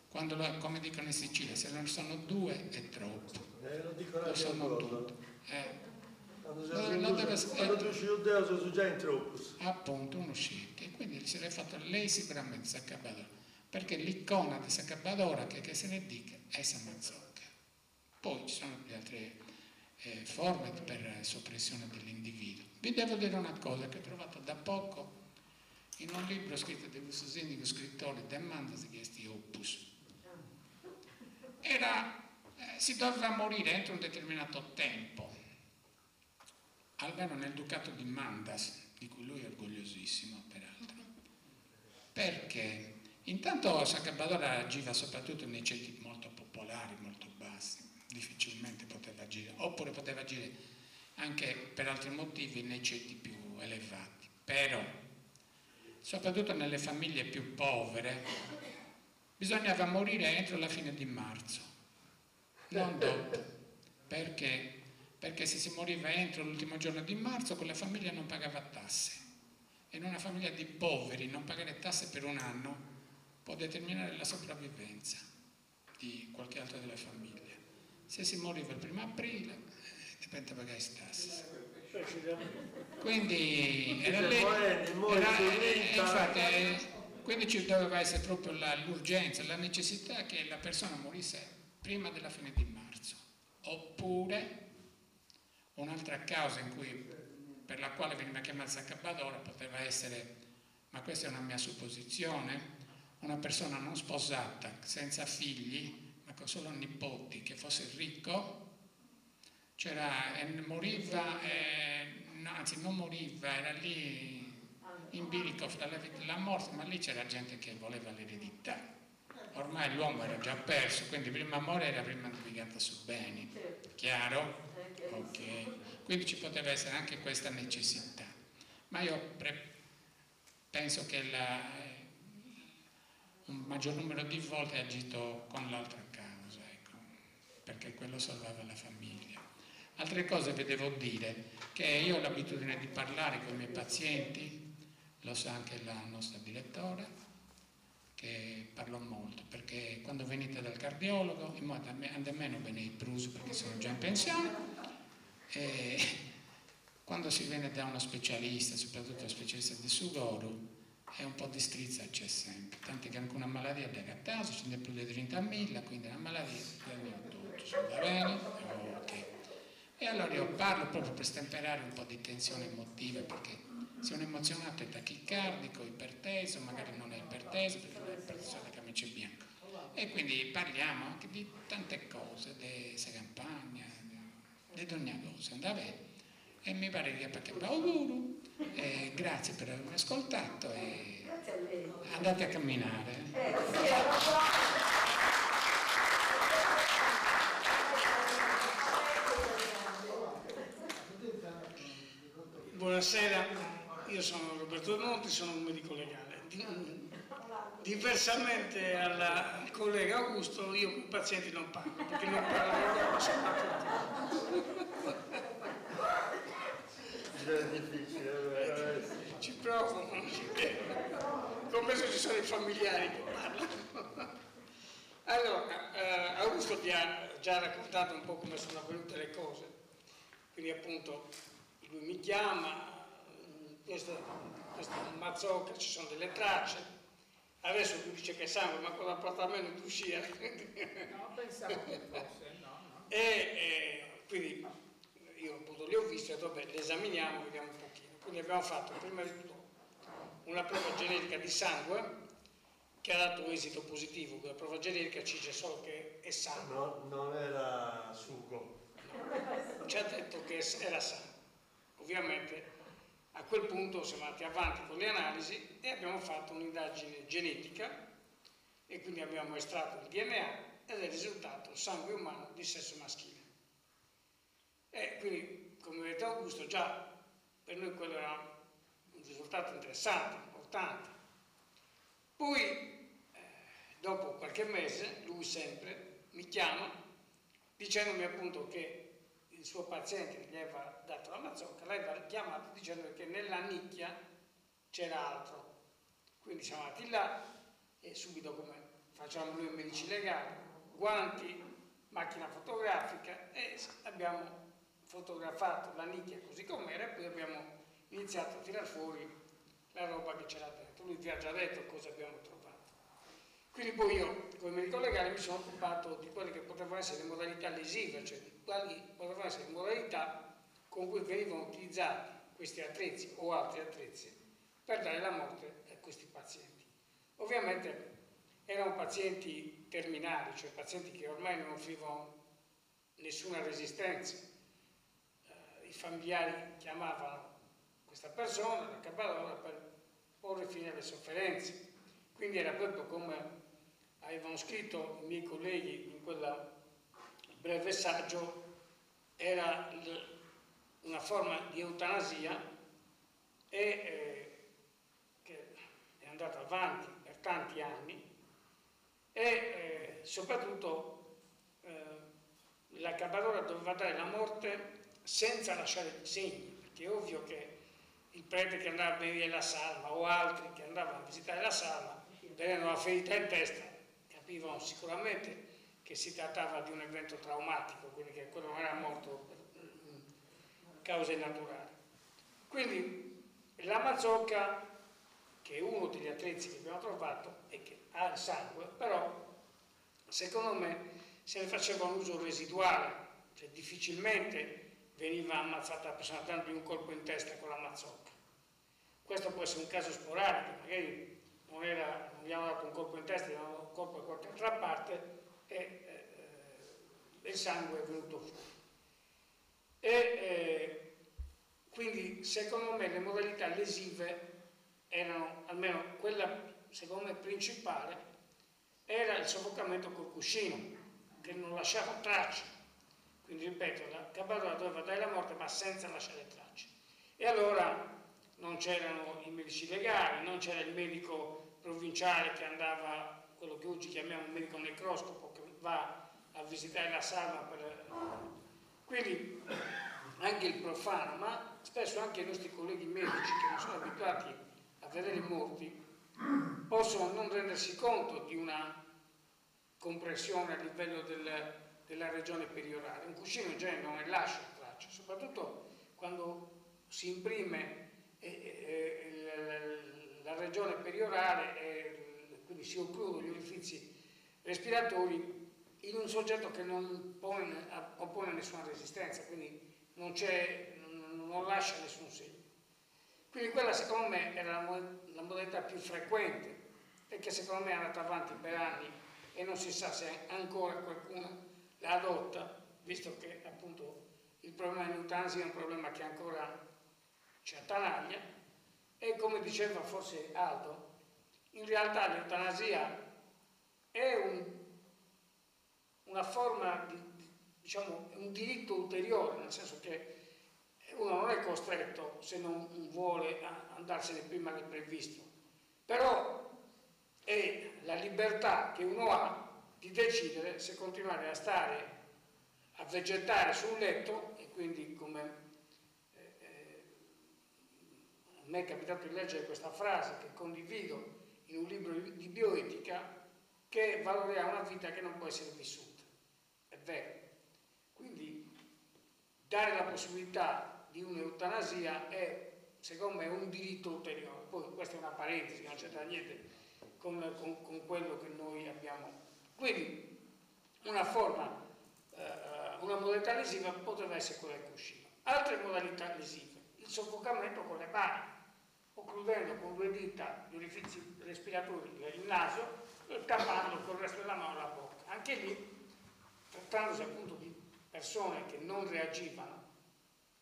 Quando come dicono in Sicilia, se non sono 2 è troppo. Lo dicono Lo anche sono ancora. tutti. Quando sono già in troppo. Appunto, uscito. E quindi se l'è fatto lei sicuramente Sacabadora, perché l'icona di Sacabadora, che se ne dica, è San Mazzocca. Poi ci sono le altre forme per soppressione dell'individuo. Vi devo dire una cosa che ho trovato da poco in un libro scritto da questo sindaco scrittore Demandas Gesti Opus. Si doveva morire entro un determinato tempo, almeno nel ducato di Mandas, di cui lui è orgogliosissimo peraltro, perché intanto Sacabadora agiva soprattutto nei ceti molto popolari, molto bassi, difficilmente poteva agire, oppure poteva agire anche per altri motivi nei ceti più elevati, però soprattutto nelle famiglie più povere bisognava morire entro la fine di marzo, non dopo, perché se si moriva entro l'ultimo giorno di marzo quella famiglia non pagava tasse, e in una famiglia di poveri non pagare tasse per un anno può determinare la sopravvivenza di qualche altra delle famiglie. Se si moriva il 1° aprile dipende pagare le tasse. Quindi era lì, infatti, quindi ci doveva essere proprio l'urgenza, la necessità che la persona morisse prima della fine di marzo. Oppure un'altra causa per la quale veniva chiamata Sacabadora poteva essere, ma questa è una mia supposizione, una persona non sposata, senza figli, ma con solo nipoti, che fosse ricco, non moriva, era lì in bilico fra la vita e la morte, ma lì c'era gente che voleva l'eredità. Ormai l'uomo era già perso, quindi prima muore era prima navigata su beni. Chiaro? Ok. Quindi ci poteva essere anche questa necessità. Ma io penso che un maggior numero di volte ha agito con l'altra causa, ecco, perché quello salvava la famiglia. Altre cose vi devo dire, che io ho l'abitudine di parlare con i miei pazienti, lo sa anche la nostra direttora, che parlo molto, perché quando venite dal cardiologo, in modo ande meno bene i prusi perché sono già in pensione, e quando si viene da uno specialista, soprattutto uno specialista di Sugoro, è un po' di strizza c'è sempre, tanto che anche una malattia deve a caso, ce ne più di 30.000, quindi una malattia prendiamo tutto, va bene? Ok. E allora io parlo proprio per stemperare un po' di tensione emotiva, perché se uno emozionato è tachicardico, iperteso, magari non è iperteso perché non è iperteso da camice bianco, e quindi parliamo anche di tante cose, di questa campagna, di ogni cosa, andava bene. E mi pare che perché auguro, grazie per avermi ascoltato e andate a camminare. Buonasera, io sono Roberto De Monti, sono un medico legale. diversamente al collega Augusto, io con i pazienti non parlo, perché non parlo È difficile, veramente. ci provo, non ci credo. Compreso ci sono i familiari che parlano. Allora, Augusto vi ha già raccontato un po' come sono avvenute le cose, quindi appunto lui mi chiama, questo mazzocca, ci sono delle tracce, adesso tu dice che è sangue, ma cosa porta a me non uscire? No, pensavo che fosse, no. E quindi io appunto li ho visti e ho detto, vabbè, li esaminiamo, vediamo un pochino. Quindi abbiamo fatto prima di tutto una prova genetica di sangue che ha dato un esito positivo. Quella prova genetica ci dice solo che è sangue. No, non era sugo. Ci ha detto che era sangue. Ovviamente a quel punto siamo andati avanti con le analisi e abbiamo fatto un'indagine genetica e quindi abbiamo estratto il DNA ed è risultato sangue umano di sesso maschile. E quindi, come vedete Augusto, già per noi quello era un risultato interessante, importante. Poi, dopo qualche mese, lui sempre mi chiama dicendomi appunto che il suo paziente che gli aveva dato la mazzocca l'aveva chiamato dicendo che nella nicchia c'era altro. Quindi siamo andati là e subito, come facciamo noi medici legali, guanti, macchina fotografica, e abbiamo fotografato la nicchia così com'era e poi abbiamo iniziato a tirar fuori la roba che c'era dentro. Lui vi ha già detto cosa abbiamo trovato. Quindi poi io, come medico legale, mi sono occupato di quelle che potevano essere le modalità lesive, cioè di quali potevano essere le modalità con cui venivano utilizzati questi attrezzi o altri attrezzi per dare la morte a questi pazienti. Ovviamente erano pazienti terminali, cioè pazienti che ormai non offrivano nessuna resistenza. I familiari chiamavano questa persona, la capadora, per porre fine alle sofferenze. Quindi era proprio come avevano scritto i miei colleghi in quel breve saggio, era una forma di eutanasia che è andata avanti per tanti anni e soprattutto la capadora doveva dare la morte senza lasciare segni, perché è ovvio che il prete che andava a benedire la salma o altri che andavano a visitare la salma, vedendo la ferita in testa, capivano sicuramente che si trattava di un evento traumatico, quindi che quello non era morto per cause naturali. Quindi la mazzocca, che è uno degli attrezzi che abbiamo trovato e che ha il sangue, però secondo me se ne faceva un uso residuale, cioè difficilmente veniva ammazzata la persona dandogli un colpo in testa con la mazzocca. Questo può essere un caso sporadico, magari non gli hanno dato un colpo in testa, gli hanno dato un colpo da qualche altra parte e il sangue è venuto fuori. Quindi secondo me le modalità lesive erano, almeno quella secondo me principale, era il soffocamento col cuscino, che non lasciava tracce. Quindi ripeto, la capadora doveva dare la morte ma senza lasciare tracce. E allora non c'erano i medici legali, non c'era il medico provinciale che andava, quello che oggi chiamiamo un medico necroscopo, che va a visitare la salma quindi anche il profano, ma spesso anche i nostri colleghi medici che non sono abituati a vedere i morti possono non rendersi conto di una compressione a livello della regione periorale. Un cuscino in genere non ne lascia traccia, soprattutto quando si imprime la regione periorale e quindi si occludono gli orifizi respiratori in un soggetto che non oppone nessuna resistenza, quindi non lascia nessun segno. Quindi quella secondo me era la modalità più frequente e che secondo me è andata avanti per anni e non si sa se ancora qualcuno la adotta, visto che appunto il problema dell'eutanasia è un problema che ancora ci attanaglia e, come diceva forse Aldo, in realtà l'eutanasia è una forma diciamo, un diritto ulteriore, nel senso che uno non è costretto se non vuole andarsene prima del previsto, però è la libertà che uno ha di decidere se continuare a vegetare sul letto, e quindi come a me è capitato di leggere questa frase che condivido in un libro di bioetica, che valore ha una vita che non può essere vissuta. È vero. Quindi dare la possibilità di un'eutanasia è, secondo me, un diritto ulteriore. Poi questa è una parentesi, non c'entra niente con quello che noi abbiamo. Quindi una forma, una modalità lesiva poteva essere quella del cuscino. Altre modalità lesive, il soffocamento con le mani, occludendo con 2 dita gli orifizi respiratori, il naso, e tappando con il resto della mano la bocca. Anche lì, trattandosi appunto di persone che non reagivano,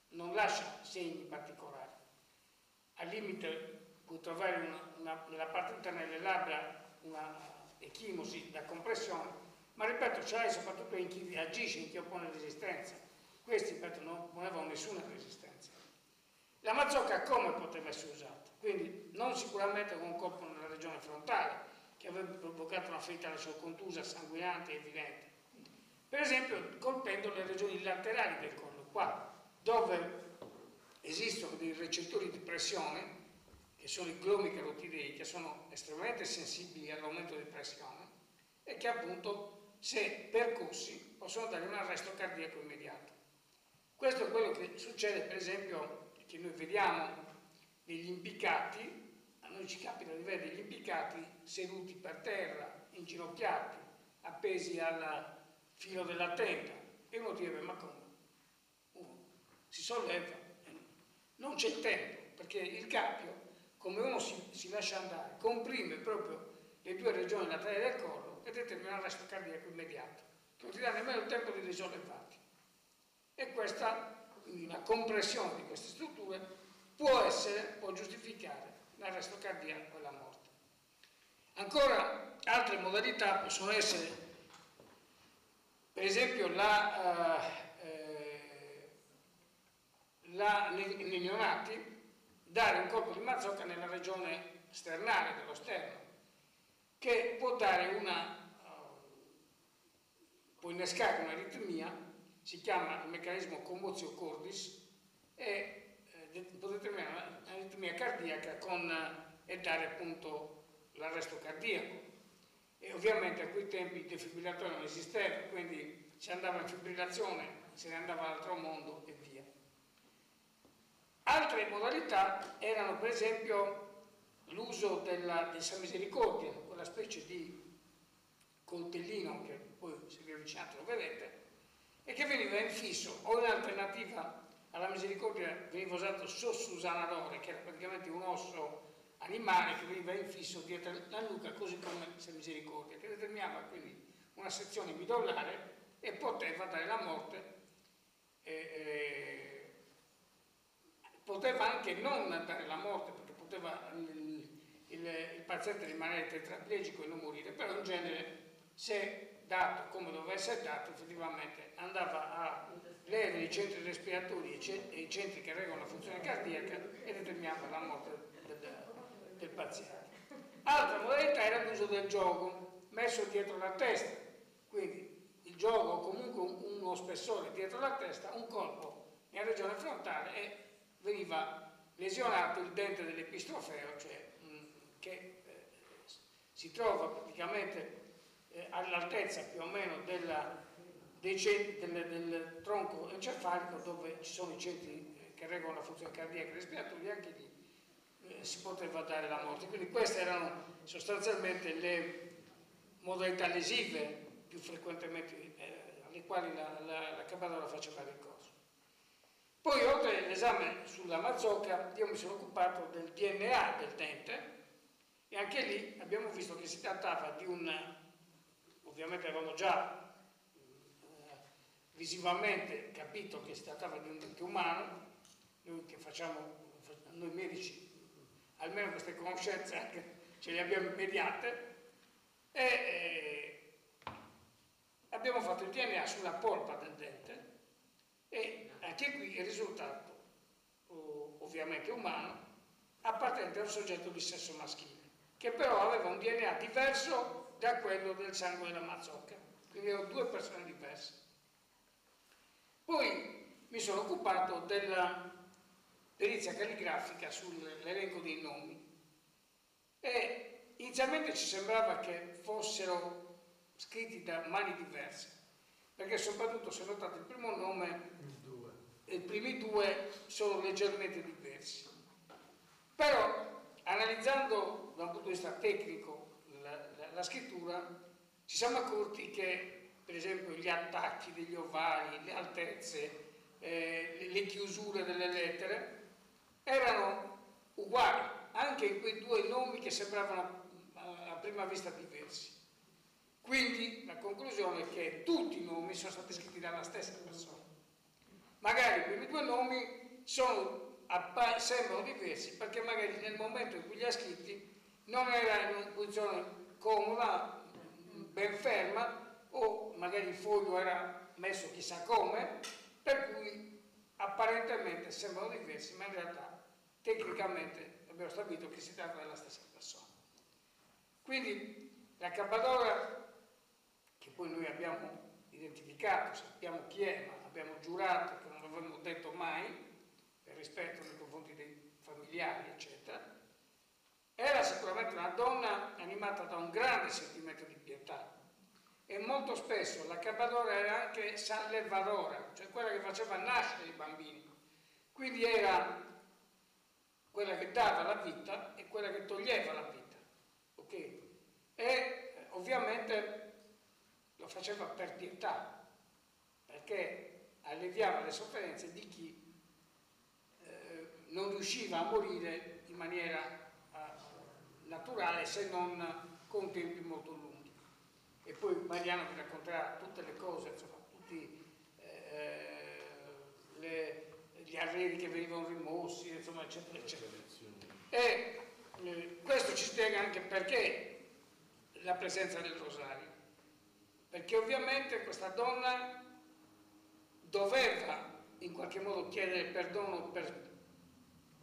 non lascia segni particolari. Al limite puoi trovare nella parte interna delle labbra una echimosi da compressione, ma ripeto, c'è soprattutto in chi agisce, in chi oppone resistenza. Questi, ripeto, non ponevano nessuna resistenza. La mazzocca come poteva essere usata? Quindi non sicuramente con un colpo nella regione frontale, che avrebbe provocato una ferita contusa, sanguinante e evidente. Per esempio colpendo le regioni laterali del collo, qua, dove esistono dei recettori di pressione, che sono i glomi carotidei, che sono estremamente sensibili all'aumento di pressione e che appunto, se percossi, possono dare un arresto cardiaco immediato. Questo è quello che succede, per esempio, che noi vediamo negli impiccati. A noi ci capita di vedere gli impiccati seduti per terra, inginocchiati, appesi al filo della tenda, e uno direbbe: ma come? Uno si solleva, non c'è il tempo, perché il cappio, come uno si lascia andare, comprime proprio le 2 regioni laterali del collo e determina un arresto cardiaco immediato, che non ti dà nemmeno il tempo di risollevarti. E questa, quindi una compressione di queste strutture, può giustificare l'arresto cardiaco e la morte. Ancora altre modalità possono essere, per esempio, nei neonati, dare un colpo di mazzocca nella regione sternale dello sterno, che può innescare un'aritmia, si chiama il meccanismo commotio cordis, e può determinare un'aritmia cardiaca e dare appunto l'arresto cardiaco. E ovviamente a quei tempi i defibrillatori non esistevano, quindi si andava in fibrillazione, se ne andava all'altro mondo e via. Altre modalità erano per esempio l'uso del San Misericordia, quella specie di coltellino che poi, se vi avvicinate lo vedete, e che veniva infisso, o in alternativa alla misericordia veniva usato sossusanadore, che era praticamente un osso animale che veniva infisso dietro la nuca, così come il misericordia, che determinava quindi una sezione midollare e poteva dare la morte. Poteva anche non dare la morte, perché poteva il paziente rimanere tetraplegico e non morire, però in genere, se dato come doveva essere dato, effettivamente andava a ledere i centri respiratori e i centri che regolano la funzione cardiaca e determinava la morte del paziente. Altra modalità era l'uso del giogo, messo dietro la testa, quindi il giogo o comunque uno spessore dietro la testa, un colpo nella regione frontale e veniva lesionato il dente dell'epistrofeo, cioè che si trova praticamente all'altezza più o meno del tronco encefalico, dove ci sono i centri che regolano la funzione cardiaca e respiratoria, anche lì si poteva dare la morte. Quindi queste erano sostanzialmente le modalità lesive più frequentemente alle quali la Capadora faceva ricorso. Poi, oltre all'esame sulla mazzocca, io mi sono occupato del DNA del dente, e anche lì abbiamo visto che si trattava di ovviamente avevamo già visivamente capito che si trattava di un dente umano, noi medici almeno queste conoscenze anche ce le abbiamo immediate, e abbiamo fatto il DNA sulla polpa del dente, e anche qui il risultato ovviamente umano, appartenente a un soggetto di sesso maschile. che però aveva un DNA diverso da quello del sangue della Mazzocca, quindi erano 2 persone diverse. Poi mi sono occupato della perizia calligrafica sull'elenco dei nomi e inizialmente ci sembrava che fossero scritti da mani diverse, perché soprattutto, se notate, il primo nome e i primi 2 sono leggermente diversi. Però, analizzando da un punto di vista tecnico la scrittura, ci siamo accorti che, per esempio, gli attacchi degli ovali, le altezze, le chiusure delle lettere erano uguali, anche in quei 2 nomi che sembravano a prima vista diversi. Quindi la conclusione è che tutti i nomi sono stati scritti dalla stessa persona. Magari i primi 2 nomi sembrano diversi perché magari nel momento in cui li ha scritti non era in una posizione comoda, ben ferma, o magari il foglio era messo chissà come, per cui apparentemente sembrano diversi, ma in realtà tecnicamente abbiamo stabilito che si tratta della stessa persona. Quindi l'accabadora, che poi noi abbiamo identificato, sappiamo chi è, ma abbiamo giurato che non l'avremmo detto mai, per rispetto nei confronti dei familiari, eccetera, era sicuramente una donna animata da un grande sentimento di pietà, e molto spesso l'accabadora era anche salvadora, cioè quella che faceva nascere i bambini, quindi era quella che dava la vita e quella che toglieva la vita, ok? E ovviamente lo faceva per pietà, perché alleviava le sofferenze di chi non riusciva a morire in maniera naturale, se non con tempi molto lunghi. E poi Mariano vi racconterà tutte le cose, insomma, tutti gli arredi che venivano rimossi, insomma, eccetera, eccetera. E questo ci spiega anche perché la presenza del rosario, perché ovviamente questa donna doveva in qualche modo chiedere perdono per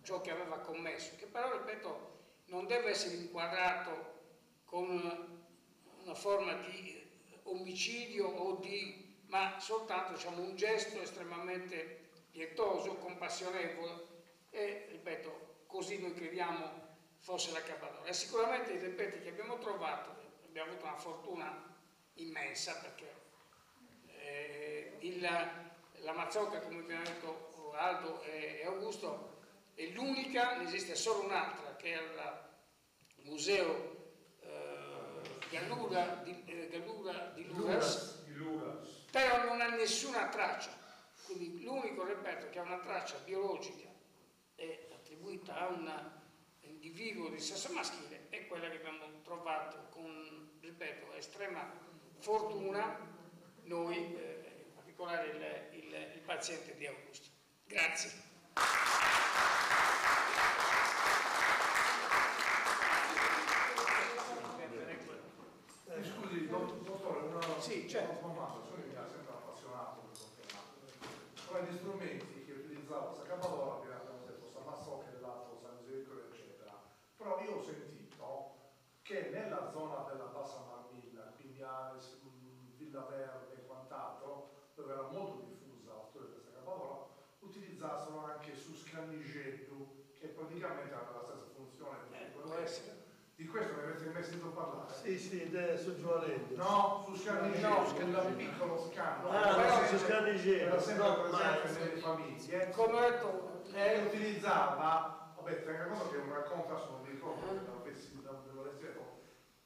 ciò che aveva commesso, che però, ripeto, non deve essere inquadrato con una forma di omicidio ma soltanto, diciamo, un gesto estremamente pietoso, compassionevole, e ripeto, così noi crediamo fosse l'accabadora. E sicuramente i reperti che abbiamo trovato, abbiamo avuto una fortuna immensa, perché la Mazzocca, come abbiamo detto Aldo e Augusto, è l'unica, ne esiste solo un'altra, che è il museo Gallura di Luras, però non ha nessuna traccia, quindi l'unico reperto che ha una traccia biologica e attribuita a un individuo di sesso maschile è quella che abbiamo trovato con, ripeto, estrema fortuna noi, in particolare il paziente di Augusto. Grazie. Scusi, dottore, Sì, certo. una domanda, mi ha sempre appassionato questo tema. Tra gli strumenti che utilizzava Saccapadora, abbiamo detto San Mazzocca, dell'altro San Misericordia, eccetera. Però io ho sentito che nella zona della Bassa Marmilla, quindi Ares, Villa Verde e quant'altro, dove era molto diffusa la storia del Saccapadora, utilizzassero anche su Scanigetto, che praticamente aveva la stessa funzione Può essere. di questo ne avete mai sentito parlare? Sì, su Giovanelli. No, su Scanigetto, un piccolo scambio. Su Scanigetto. Era sempre presente nelle famiglie. Come ho detto, E utilizzava, vabbè, tenga conto che è un racconto, adesso non mi ricordo,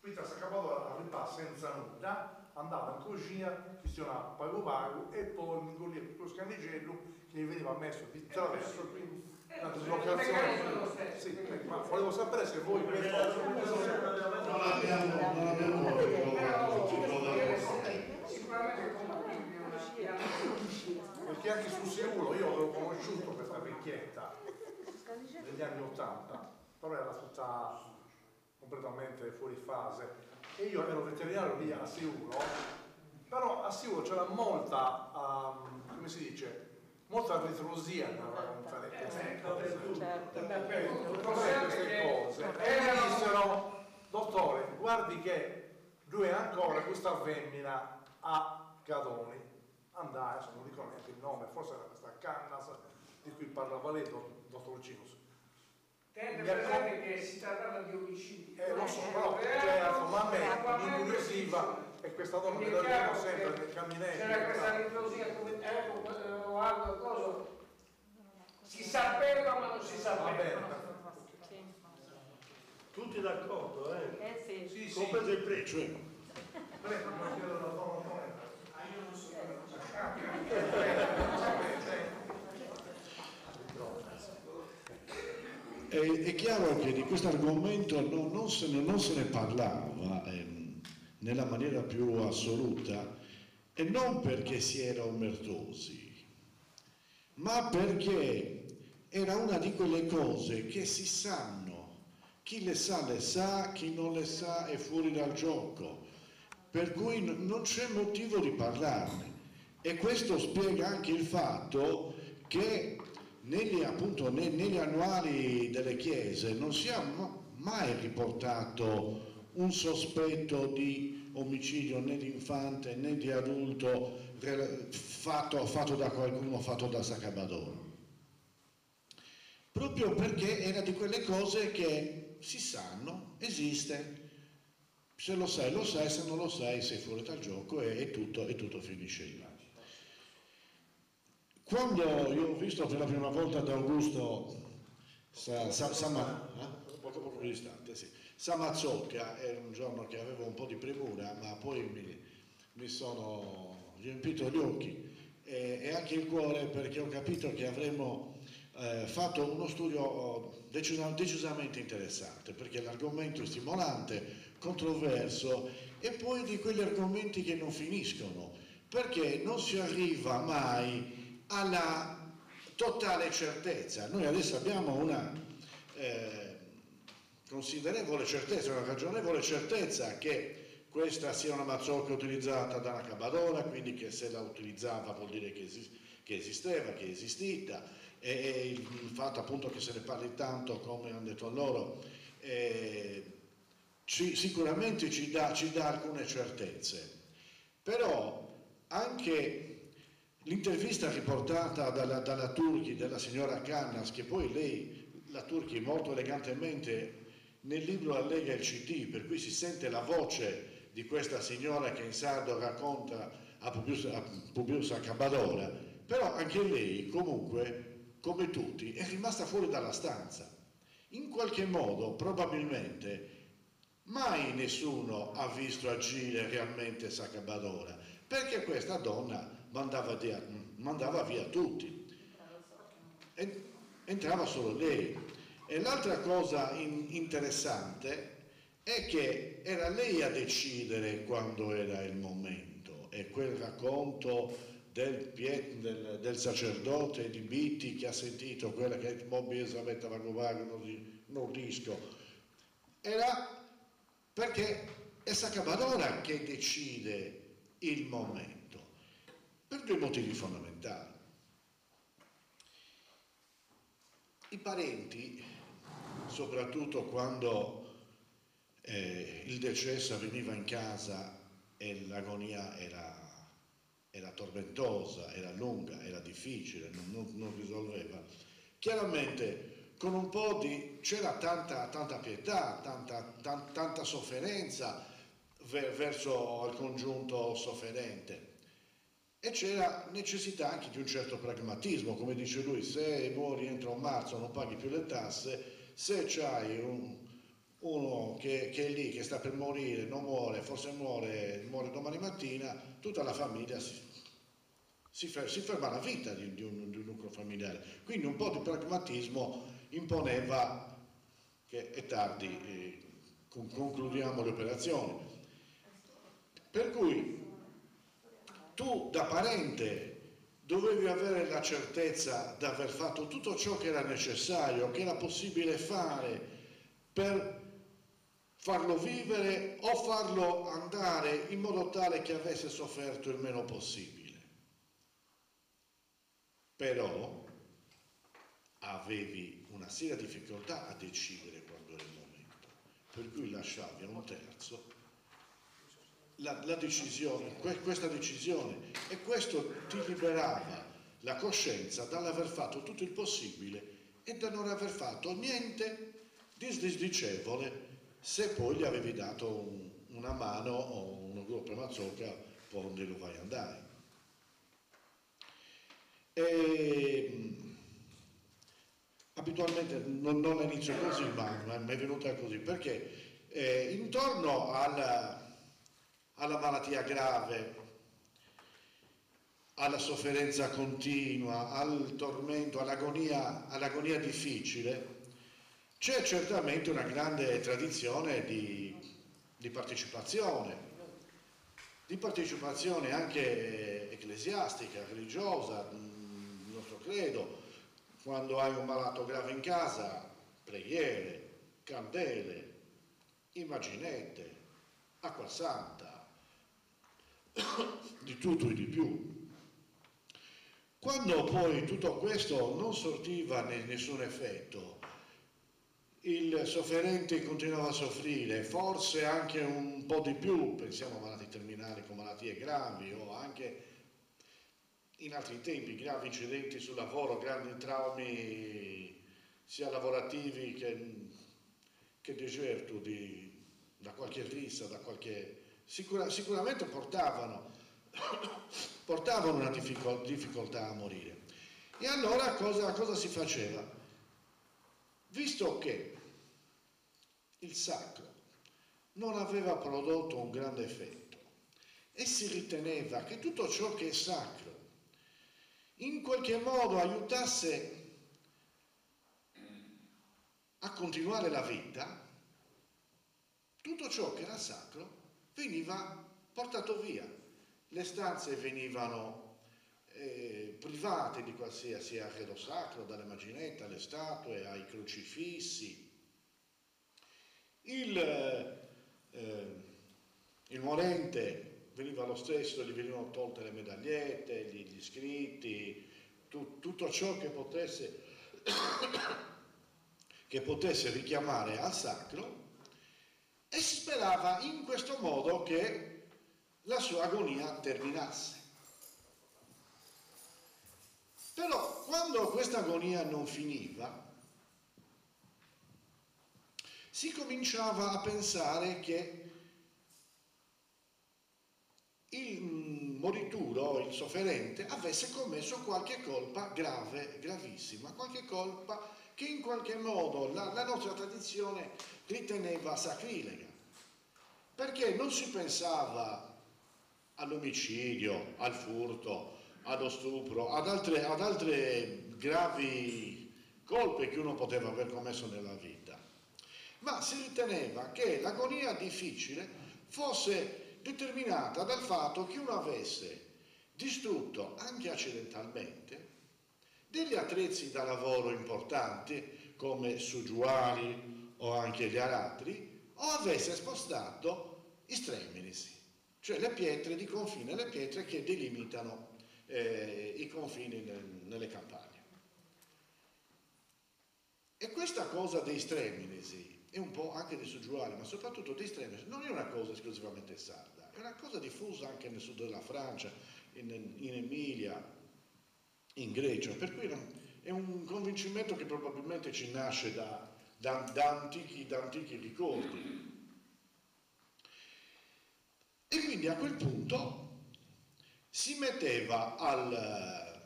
Peter Saccapadora arrivava senza nulla, andava in cucina, questionava pago pago e poi mi ingoliva lo Scanigetto che gli veniva messo di traverso, quindi una dislocazione. Sì, ma volevo sapere se voi questo Non abbiamo sicuramente compatibile perché anche sul Seulo io avevo conosciuto questa vecchietta degli anni 80, però era tutta completamente fuori fase e io ero veterinario lì a Seulo, però a Seulo c'era molta, come si dice, molta ritrosia nel raccontare queste cose. Queste cose. E mi dissero dottore, guardi che lui è ancora questa femmina a Cadoni, andai, adesso non ricordo neanche il nome, forse era questa Cannas di cui parlava lei, dottor Cinus. Tenete presente che si trattava di omicidi. Lo so, però certo, ma a me mi incuriosiva e questa donna me la dico sempre nel caminetto. C'era questa ritrosia come Aldo, cosa? Si sapeva ma non si sapeva. Va bene. Tutti d'accordo, eh? Sì. Sì, sì. Compreso il prezzo. Prego, non chiedo la tua io non so. È chiaro che di questo argomento non se ne parlava nella maniera più assoluta, e non perché si era omertosi, ma perché era una di quelle cose che si sanno. Chi le sa, chi non le sa è fuori dal gioco, per cui non c'è motivo di parlarne. E questo spiega anche il fatto che negli annuali delle chiese non si è mai riportato un sospetto di omicidio né di infante né di adulto fatto da qualcuno, fatto da Sacabadoro. Proprio perché era di quelle cose che si sanno, esiste. Se lo sai, se non lo sai, sei fuori dal gioco e tutto finisce lì. Quando io ho visto per la prima volta ad Augusto poco più distante, sì, Samazzocca, era un giorno che avevo un po' di premura, ma poi mi sono riempito gli occhi e anche il cuore, perché ho capito che avremmo fatto uno studio decisamente interessante, perché l'argomento è stimolante, controverso, e poi di quegli argomenti che non finiscono, perché non si arriva mai alla totale certezza. Noi adesso abbiamo una considerevole certezza, una ragionevole certezza che questa sia una mazzocca utilizzata da una Cabadora, quindi che se la utilizzava vuol dire che esisteva, che è esistita, e il fatto appunto che se ne parli tanto, come hanno detto loro, sicuramente ci dà alcune certezze. Però anche l'intervista riportata dalla Turchi, della signora Cannas, che poi lei, la Turchi, molto elegantemente nel libro allega il CD, per cui si sente la voce di questa signora che in sardo racconta a Publius Sacabadora, però anche lei comunque, come tutti, è rimasta fuori dalla stanza. In qualche modo, probabilmente, mai nessuno ha visto agire realmente Sacabadora, perché questa donna mandava via tutti, entrava solo lei. E l'altra cosa interessante è che era lei a decidere quando era il momento, e quel racconto del sacerdote di Bitti che ha sentito quella che Bobby Elisabetta Vagovago non rischio, era perché è Sacabadora che decide il momento, per due motivi fondamentali. I parenti, soprattutto quando il decesso avveniva in casa e l'agonia era tormentosa, era lunga, era difficile, non risolveva, chiaramente con un po' c'era tanta pietà, tanta sofferenza verso il congiunto sofferente, e c'era necessità anche di un certo pragmatismo, come dice lui: se muori entro marzo non paghi più le tasse, se c'hai uno che è lì, che sta per morire, non muore, forse muore domani mattina, tutta la famiglia si ferma la vita di un nucleo familiare. Quindi un po' di pragmatismo imponeva che è tardi, concludiamo le operazioni. Per cui tu da parente dovevi avere la certezza di aver fatto tutto ciò che era necessario, che era possibile fare per farlo vivere o farlo andare in modo tale che avesse sofferto il meno possibile. Però avevi una seria difficoltà a decidere quando era il momento, per cui lasciavi a un terzo la decisione, questa decisione, e questo ti liberava la coscienza dall'aver fatto tutto il possibile e da non aver fatto niente di sdicevole, se poi gli avevi dato una mano o uno gruppo mazzocca, poi lo vai a andare. Abitualmente non la inizio così, ma mi è venuta così, perché intorno alla malattia grave, alla sofferenza continua, al tormento, all'agonia difficile, c'è certamente una grande tradizione di partecipazione anche ecclesiastica, religiosa, il nostro credo. Quando hai un malato grave in casa, preghiere, candele, immaginette, acqua santa, di tutto e di più. Quando poi tutto questo non sortiva nessun effetto, il sofferente continuava a soffrire, forse anche un po' di più, pensiamo a malati terminali con malattie gravi o anche in altri tempi gravi incidenti sul lavoro, grandi traumi sia lavorativi che deserto da qualche rissa, sicuramente portavano una difficoltà a morire. E allora cosa si faceva? Visto che il sacro non aveva prodotto un grande effetto e si riteneva che tutto ciò che è sacro in qualche modo aiutasse a continuare la vita, tutto ciò che era sacro veniva portato via. Le stanze venivano private di qualsiasi arredo sacro, dalle immaginette alle statue, ai crocifissi. Il morente veniva lo stesso, gli venivano tolte le medagliette, gli scritti, tutto ciò che potesse richiamare al sacro, e si sperava in questo modo che la sua agonia terminasse. Però quando questa agonia non finiva, si cominciava a pensare che il morituro, il sofferente, avesse commesso qualche colpa grave, gravissima, qualche colpa che in qualche modo la nostra tradizione riteneva sacrilega, perché non si pensava all'omicidio, al furto, allo stupro, ad altre gravi colpe che uno poteva aver commesso nella vita, ma si riteneva che l'agonia difficile fosse determinata dal fatto che uno avesse distrutto anche accidentalmente degli attrezzi da lavoro importanti come suggiuari o anche gli aratri, o avesse spostato i streminisi, cioè le pietre di confine, le pietre che delimitano i confini nelle campagne. E questa cosa dei streminisi e un po' anche dei suggiuari, ma soprattutto dei streminisi, non è una cosa esclusivamente sarda, è una cosa diffusa anche nel sud della Francia, in Emilia, in Grecia, per cui è un convincimento che probabilmente ci nasce da antichi ricordi. E quindi a quel punto si metteva al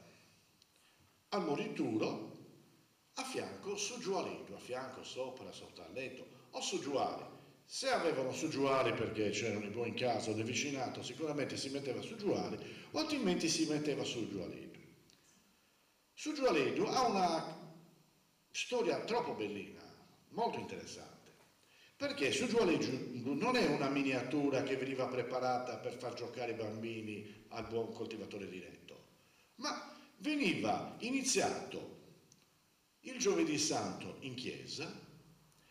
morituro a fianco suggiualeto, a fianco, sopra, sotto al letto, o suggiuale. Se avevano suggiuali perché c'erano i buoi in casa o del vicinato, sicuramente si metteva suggiuale, o altrimenti si metteva suggiualeto. Suggiualeto ha una storia troppo bellina, molto interessante, perché suggiualeto non è una miniatura che veniva preparata per far giocare i bambini al buon coltivatore diretto, ma veniva iniziato il giovedì santo in chiesa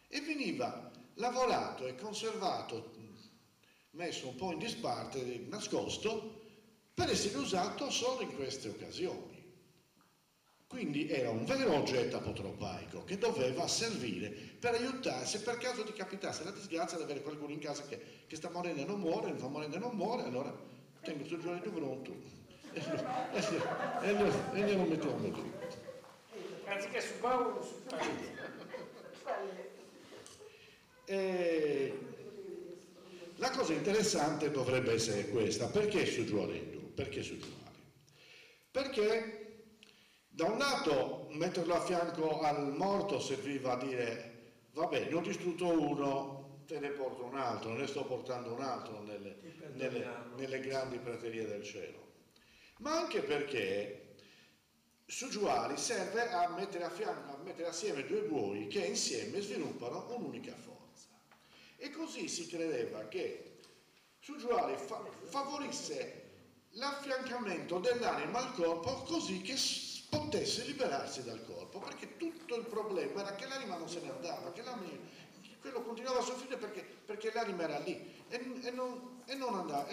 e veniva lavorato e conservato, messo un po' in disparte, nascosto, per essere usato solo in queste occasioni. Quindi era un vero oggetto apotropaico che doveva servire per aiutare, se per caso ti capitasse la disgrazia di avere qualcuno in casa che sta morendo e non muore, sta morendo e non muore, allora tengo sul giorno più pronto e glielo mettiamo giù. Anziché su Paolo, su Paolo. La cosa interessante dovrebbe essere questa: perché Sugiualendu? Perché Sugiuali? Perché da un lato metterlo a fianco al morto serviva a dire vabbè, ne ho distrutto uno, te ne porto un altro, ne sto portando un altro nelle grandi praterie del cielo, ma anche perché Sugiuali serve a mettere assieme due buoi che insieme sviluppano un'unica forza. E così si credeva che Sugiuali favorisse l'affiancamento dell'anima al corpo così che potesse liberarsi dal corpo, perché tutto il problema era che l'anima non se ne andava, che quello continuava a soffrire perché l'anima era lì e non andava.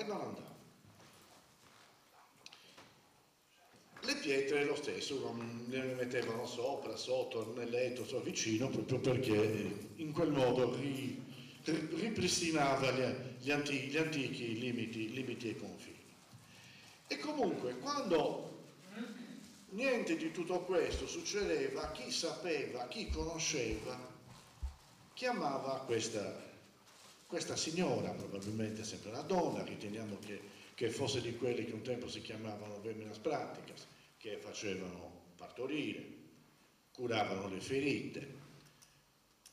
Le pietre lo stesso, ne mettevano sopra, sotto, nel letto, vicino, proprio perché in quel modo ripristinava gli antichi limiti e confini. E comunque, quando niente di tutto questo succedeva, chi sapeva, chi conosceva, chiamava questa signora, probabilmente sempre una donna, riteniamo che fosse di quelli che un tempo si chiamavano Vemenas Praticas, che facevano partorire, curavano le ferite,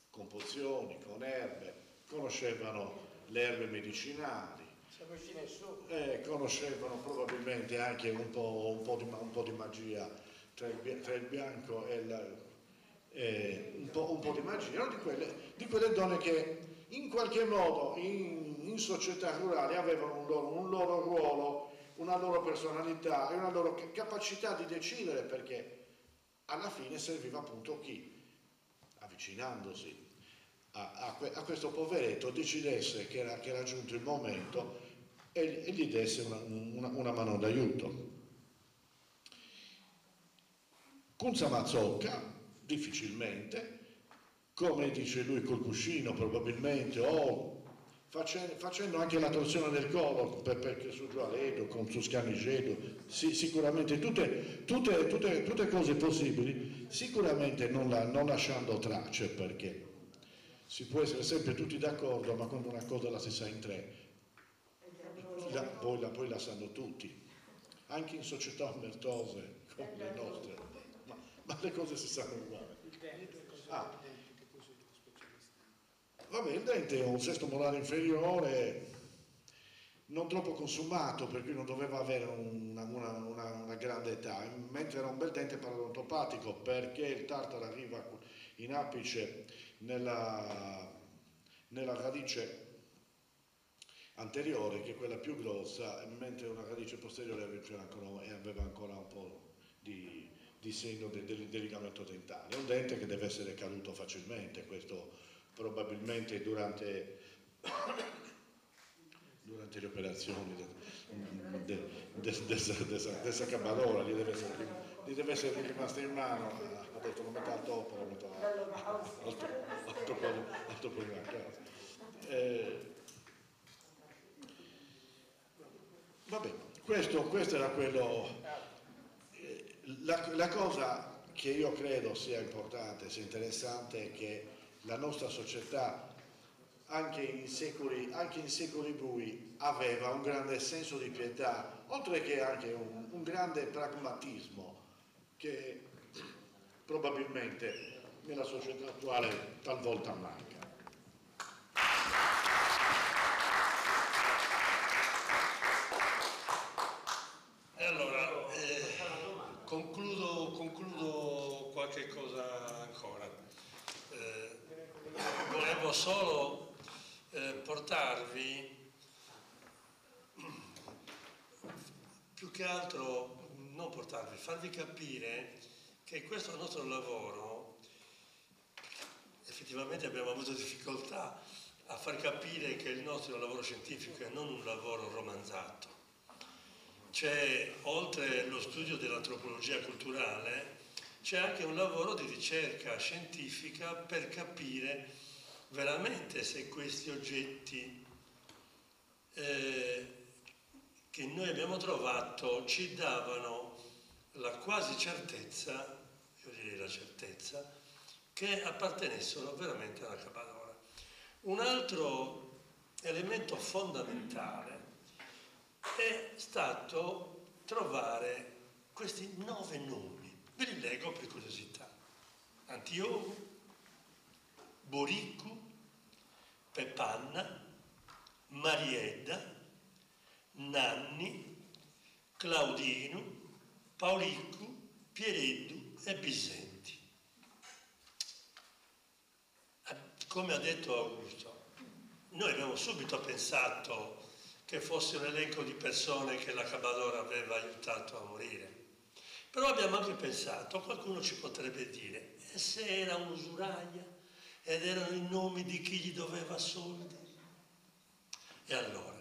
con pozioni, con erbe, conoscevano le erbe medicinali, conoscevano probabilmente anche un po' di magia tra il bianco e un po' di magia, erano di quelle donne che in qualche modo in società rurali avevano un loro ruolo, una loro personalità e una loro capacità di decidere, perché alla fine serviva appunto chi, avvicinandosi a questo poveretto, decidesse che era giunto il momento e gli desse una mano d'aiuto. Kunza Mazzocca difficilmente, come dice lui, col cuscino probabilmente, o facendo anche la torsione del collo perché su Giualedo, con su Scanigedo, sicuramente tutte cose possibili, sicuramente non lasciando tracce, perché si può essere sempre tutti d'accordo, ma quando una cosa la si sa in tre, poi la sanno tutti, anche in società omertose come le nostre, ma le cose si sanno uguali. Vabbè, il dente è un sesto molare inferiore, non troppo consumato, per cui non doveva avere una grande età, mentre era un bel dente parodontopatico, perché il tartaro arriva in apice nella radice anteriore, che è quella più grossa, mentre una radice posteriore aveva ancora un po' di segno del ligamento dentale. È un dente che deve essere caduto facilmente, questo probabilmente durante le operazioni del saccabalora gli deve essere rimasta in mano, ha detto lo metà al topo, lo metà al topo in casa. Vabbè, questo era quello. La cosa che io credo sia importante, sia interessante, è che la nostra società anche in secoli bui aveva un grande senso di pietà, oltre che anche un grande pragmatismo che probabilmente nella società attuale talvolta manca. E allora concludo qualche cosa ancora. Volevo solo portarvi, più che altro, non portarvi, farvi capire che questo nostro lavoro, effettivamente abbiamo avuto difficoltà a far capire che il nostro è un lavoro scientifico e non un lavoro romanzato. C'è, oltre lo studio dell'antropologia culturale, c'è anche un lavoro di ricerca scientifica per capire veramente se questi oggetti che noi abbiamo trovato ci davano la quasi certezza, io direi la certezza, che appartenessero veramente alla Capadora. Un altro elemento fondamentale è stato trovare questi 9 nomi. Ve li leggo per curiosità: Antioco, Boriccu, Pepanna, Mariedda, Nanni, Claudino, Pauliccu, Piereddu e Bisenti. Come ha detto Augusto, noi abbiamo subito pensato che fosse un elenco di persone che la Capadora aveva aiutato a morire. Però abbiamo anche pensato, qualcuno ci potrebbe dire, e se era un'usuraia ed erano i nomi di chi gli doveva soldi? E allora,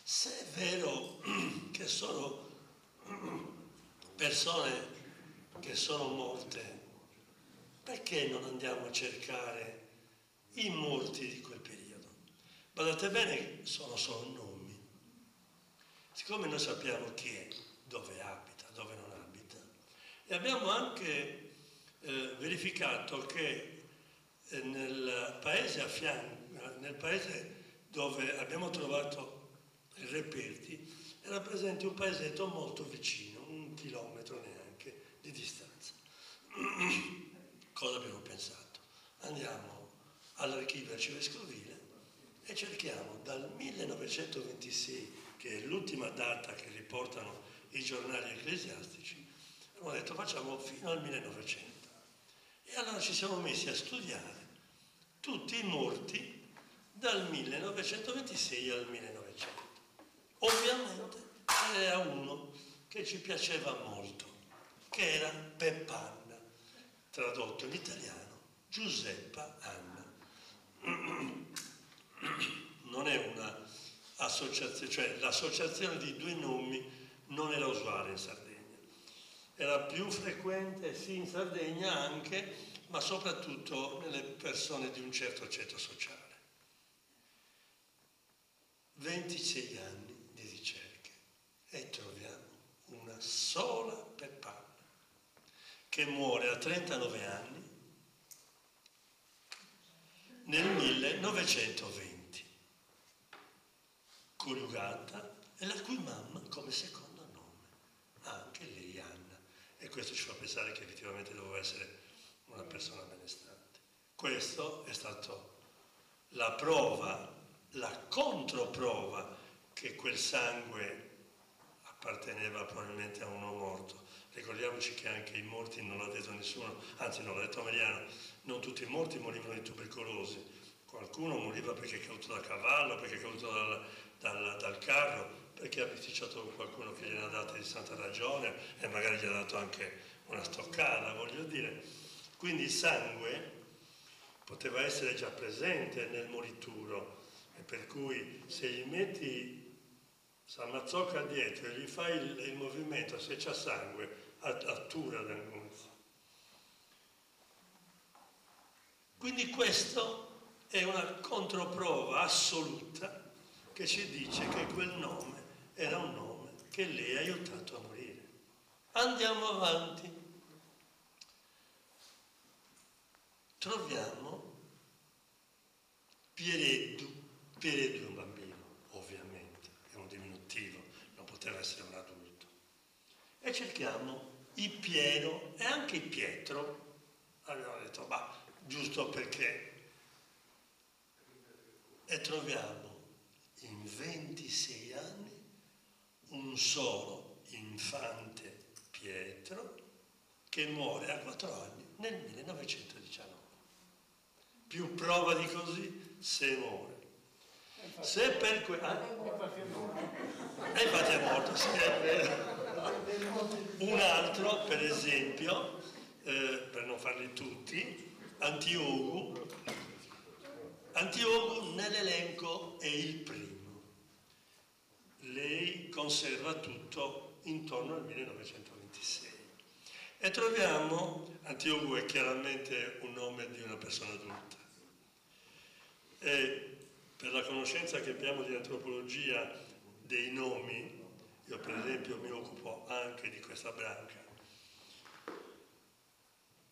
se è vero che sono persone che sono morte, perché non andiamo a cercare i morti di quel periodo? Guardate bene, sono solo nomi. Siccome noi sappiamo chi è, dove abita, dove non abita, e abbiamo anche verificato che nel paese a fianco, nel paese dove abbiamo trovato i reperti, era presente un paesetto molto vicino, 1 chilometro neanche di distanza. Cosa abbiamo pensato? Andiamo all'archivio arcivescovile e cerchiamo dal 1926, che è l'ultima data che riportano i giornali ecclesiastici, abbiamo detto facciamo fino al 1900. E allora ci siamo messi a studiare tutti i morti dal 1926 al 1900. Ovviamente c'era uno che ci piaceva molto, che era Pepanna, tradotto in italiano Giuseppa Anna. Non è una associazione, cioè l'associazione di 2 nomi non era usuale in Sardegna. Era più frequente sì in Sardegna anche, ma soprattutto nelle persone di un certo ceto sociale. 26 anni di ricerche e troviamo una sola Pepanna che muore a 39 anni nel 1920, coniugata e la cui mamma come secondo nome, anche lei Anna. E questo ci fa pensare che effettivamente doveva essere una persona benestante. Questo è stato la prova, la controprova che quel sangue apparteneva probabilmente a uno morto. Ricordiamoci che anche i morti non l'ha detto nessuno, anzi non l'ha detto Mariano, non tutti i morti morivano di tubercolosi, qualcuno moriva perché è caduto da cavallo, perché è caduto dal carro, perché ha bisticciato qualcuno che gliene ha date di santa ragione e magari gli ha dato anche una stoccata, voglio dire. Quindi il sangue poteva essere già presente nel morituro, e per cui se gli metti San Mazzocca dietro e gli fai il movimento, se c'è sangue, attura l'anguzia. Quindi questo è una controprova assoluta che ci dice che quel nome era un nome che lei ha aiutato a morire. Andiamo avanti. Troviamo Piereddu. Piereddu è un bambino, ovviamente, è un diminutivo, non poteva essere un adulto. E cerchiamo i Piero e anche i Pietro. Abbiamo detto, giusto perché. E troviamo in 26 anni un solo infante Pietro che muore a 4 anni nel 1919. Più prova di così, se muore. Se per infatti è morto, sì, è vero. Un altro, per esempio, per non farli tutti, Antioco nell'elenco è il primo. Lei conserva tutto intorno al 1926. E troviamo, Antioco è chiaramente un nome di una persona adulta. E per la conoscenza che abbiamo di antropologia dei nomi, io per esempio mi occupo anche di questa branca,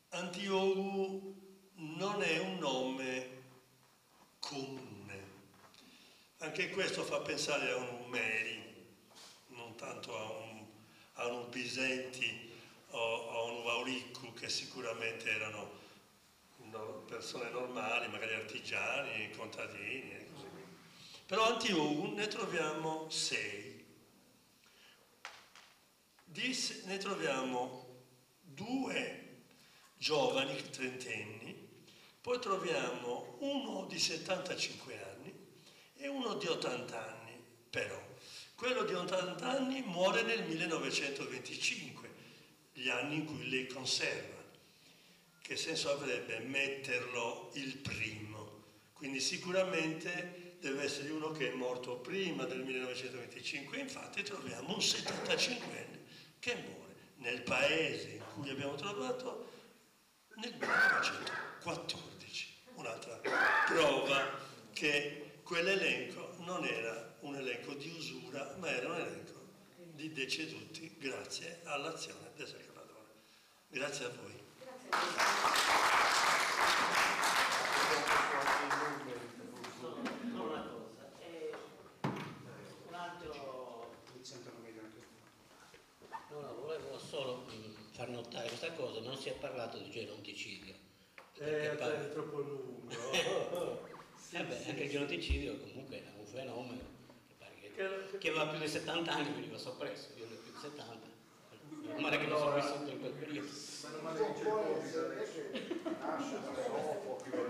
Antioco non è un nome comune. Anche questo fa pensare a un Umeri, non tanto a un Ubisenti o a un Vauriccu, che sicuramente erano persone normali, magari artigiani, contadini e così via. Però Antioco ne troviamo 6. Ne troviamo 2 giovani, trentenni, poi troviamo uno di 75 anni e uno di 80 anni, però quello di 80 anni muore nel 1925, gli anni in cui lei conserva. Che senso avrebbe metterlo il primo? Quindi sicuramente deve essere uno che è morto prima del 1925, infatti troviamo un 75enne che muore nel paese in cui abbiamo trovato nel 1914. Un'altra prova che quell'elenco non era un elenco di usura, ma era un elenco di deceduti grazie all'azione del Salvador. Grazie a voi. Solo una cosa, un altro... No, volevo solo far notare questa cosa, non si è parlato di geronticidio. È troppo lungo. Anche il geronticidio comunque è un fenomeno che aveva più di 70 anni, veniva soppresso, io ne ho più di 70. Male che non sono vissuto in quel periodo.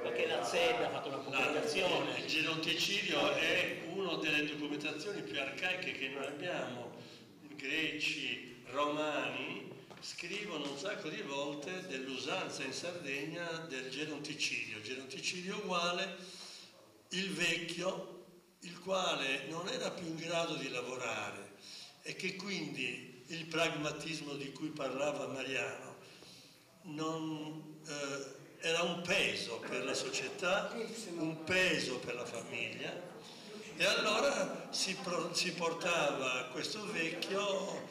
Perché la ZED ha fatto una pubblicazione. Il geronticidio è una delle documentazioni più arcaiche che noi abbiamo. Greci, romani scrivono un sacco di volte dell'usanza in Sardegna del geronticidio. Geronticidio uguale il vecchio, il quale non era più in grado di lavorare e che quindi il pragmatismo di cui parlava Mariano era un peso per la società, un peso per la famiglia, e allora si portava questo vecchio,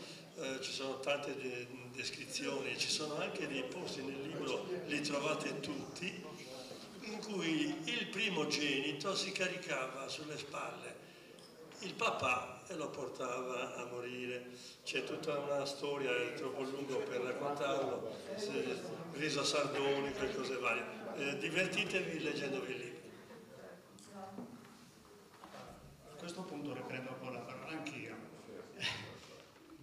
ci sono tante descrizioni, ci sono anche dei posti nel libro, li trovate tutti, in cui il primogenito si caricava sulle spalle il papà e lo portava a morire. C'è tutta una storia, è troppo lungo per raccontarlo, riso sardonico e cose varie. Divertitevi leggendovi il libro. A questo punto riprendo un po' la parola anch'io,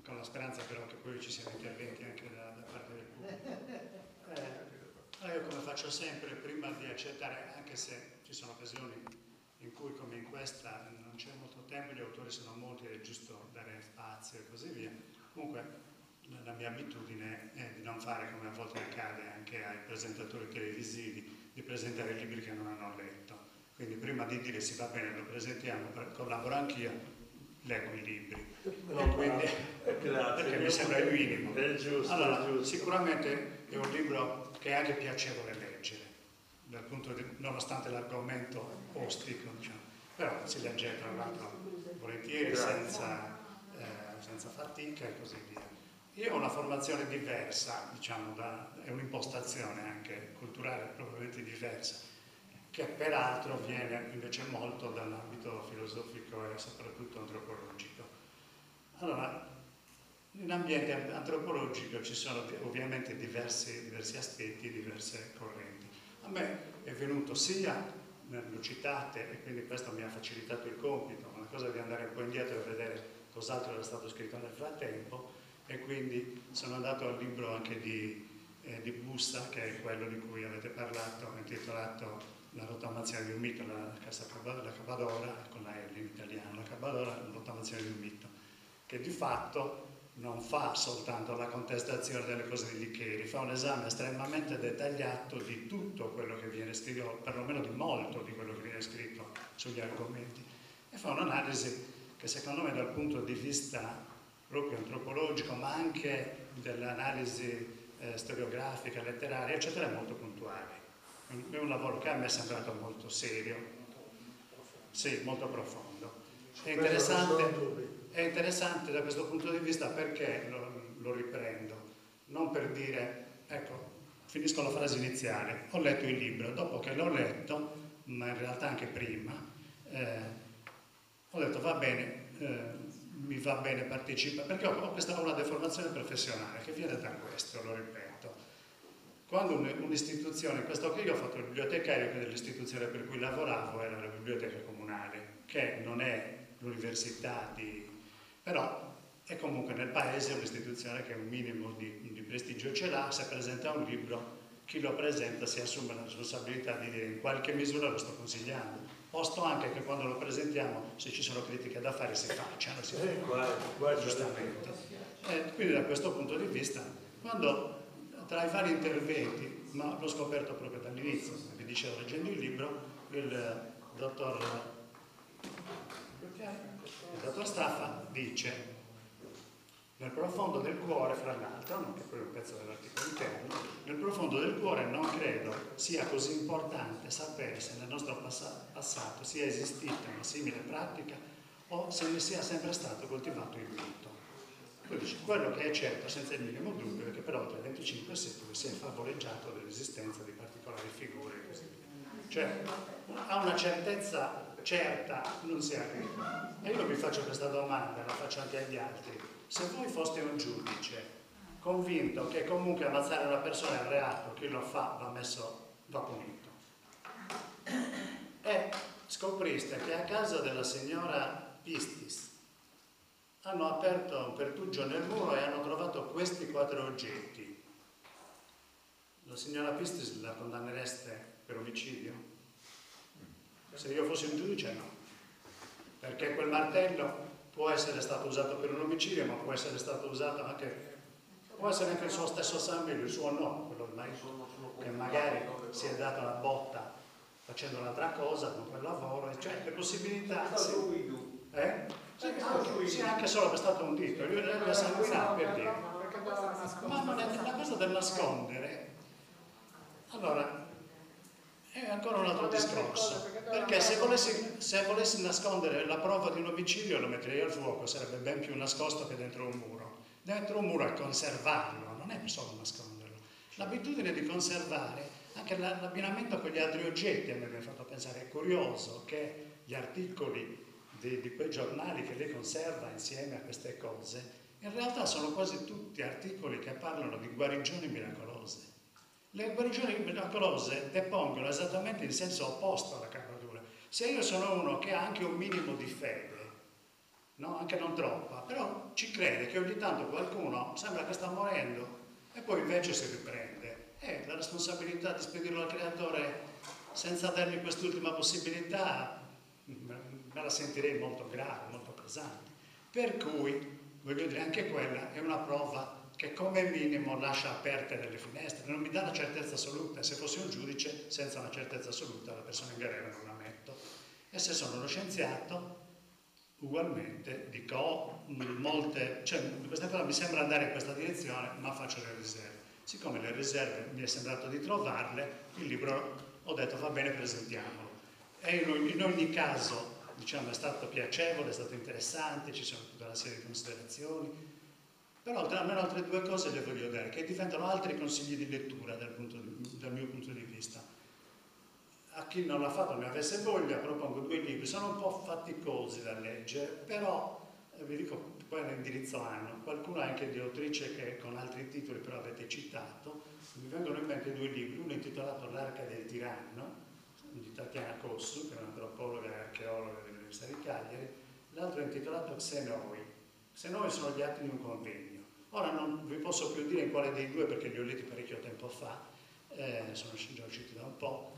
con la speranza però che poi ci siano interventi anche da parte del pubblico. Io come faccio sempre, prima di accettare, anche se ci sono occasioni in cui come in questa non c'è molto tempo, gli autori sono molti, è giusto dare spazio e così via. Comunque la mia abitudine è di non fare come a volte accade anche ai presentatori televisivi, di presentare libri che non hanno letto. Quindi prima di dire sì va bene, lo presentiamo, collaboro anch'io, leggo i libri. Quindi, perché mi sembra il minimo. È giusto, allora, è giusto. Sicuramente è un libro che è anche piacevole leggere, nonostante l'argomento ostico, diciamo. Però si legge tra l'altro volentieri, senza fatica e così via. Io ho una formazione diversa, diciamo, è un'impostazione anche culturale probabilmente diversa, che peraltro viene invece molto dall'ambito filosofico e soprattutto antropologico. Allora, in ambiente antropologico ci sono ovviamente diversi aspetti, diverse correnti. A me è venuto sia, lo citate, e quindi questo mi ha facilitato il compito, una cosa di andare un po' indietro e vedere cos'altro era stato scritto nel frattempo, e quindi sono andato al libro anche di Busta, che è quello di cui avete parlato, intitolato La rottamazione di un mito, la Capadora, con la L in italiano, la Capadora, la rottamazione di un mito, che di fatto non fa soltanto la contestazione delle cose di Licheri, fa un esame estremamente dettagliato di tutto quello che viene scritto, perlomeno di molto di quello che viene scritto sugli argomenti, e fa un'analisi che secondo me dal punto di vista proprio antropologico, ma anche dell'analisi storiografica, letteraria, eccetera, è molto puntuale. È un lavoro che a me è sembrato molto serio, sì, molto profondo. È interessante da questo punto di vista perché lo riprendo, non per dire, ecco, finisco la frase iniziale, ho letto il libro, dopo che l'ho letto, ma in realtà anche prima, ho detto va bene, mi va bene partecipare, perché ho questa una deformazione professionale che viene da questo, lo ripeto. Quando un'istituzione, in questo caso io ho fatto il bibliotecario, quindi l'istituzione per cui lavoravo era la biblioteca comunale, che non è l'università però è comunque nel paese un'istituzione che un minimo di prestigio ce l'ha. Se presenta un libro, chi lo presenta si assume la responsabilità di dire in qualche misura lo sto consigliando, posto anche che quando lo presentiamo, se ci sono critiche da fare, si facciano, giustamente. Quindi da questo punto di vista, quando tra i vari interventi, ma l'ho scoperto proprio dall'inizio, come vi dicevo leggendo il libro, il dottor Staffa dice: nel profondo del cuore, fra l'altro, non che poi è un pezzo dell'articolo interno, nel profondo del cuore non credo sia così importante sapere se nel nostro passato sia esistita una simile pratica o se ne sia sempre stato coltivato il mito. Poi dice, quello che è certo senza il minimo dubbio è che per oltre 25 secoli si è favoleggiato dell'esistenza di particolari figure e così via. Cioè, a una certezza certa non si arriva. E io vi faccio questa domanda, la faccio anche agli altri. Se voi foste un giudice convinto che comunque ammazzare una persona è un reato, chi lo fa va punito, e scopriste che a casa della signora Pistis hanno aperto un pertugio nel muro e hanno trovato questi 4 oggetti, la signora Pistis la condannereste per omicidio? Se io fossi un giudice no, perché quel martello può essere stato usato per un omicidio, ma può essere stato usato anche, può essere anche il suo stesso sangue, il suo no, quello che magari si è dato una botta facendo un'altra cosa con quel lavoro, cioè le possibilità. Sì, anche solo per stato un dito, lui la sanguinava per dire. Ma non è la cosa del nascondere. Allora, è ancora un altro discorso, perché se volessi nascondere la prova di un omicidio lo metterei al fuoco, sarebbe ben più nascosto che dentro un muro. Dentro un muro è conservarlo, non è solo nasconderlo. L'abitudine di conservare, anche l'abbinamento con gli altri oggetti a me mi ha fatto pensare, è curioso che gli articoli di quei giornali che lei conserva insieme a queste cose, in realtà sono quasi tutti articoli che parlano di guarigioni miracolose. Le guarigioni miracolose depongono esattamente in senso opposto alla carnatura. Se io sono uno che ha anche un minimo di fede, no? Anche non troppa, però ci crede che ogni tanto qualcuno sembra che sta morendo e poi invece si riprende, la responsabilità di spedirlo al creatore senza darmi quest'ultima possibilità me la sentirei molto grave, molto pesante. Per cui, voglio dire, anche quella è una prova che come minimo lascia aperte delle finestre, non mi dà la certezza assoluta. Se fossi un giudice senza una certezza assoluta la persona in galera non la metto. E se sono uno scienziato, ugualmente dico molte, cioè questa cosa mi sembra andare in questa direzione, ma faccio le riserve. Siccome le riserve mi è sembrato di trovarle, il libro ho detto va bene, presentiamolo. E in ogni caso, diciamo, è stato piacevole, è stato interessante, ci sono tutta una serie di considerazioni. Però almeno altre 2 cose le voglio dire, che diventano altri consigli di lettura dal mio punto di vista. A chi non l'ha fatto, ne avesse voglia, propongo 2 libri, sono un po' faticosi da leggere, però vi dico, poi l'indirizzo hanno, qualcuno anche di autrice che con altri titoli però avete citato, mi vengono in mente 2 libri, uno intitolato L'arca del tiranno, di Tatiana Cossu, che è un'antropologa e archeologa dell'Università di Cagliari, l'altro è intitolato Xenoi. Xenoi sono gli atti di un convegno. Ora non vi posso più dire in quale dei 2 perché li ho letti parecchio tempo fa, sono già usciti da un po'.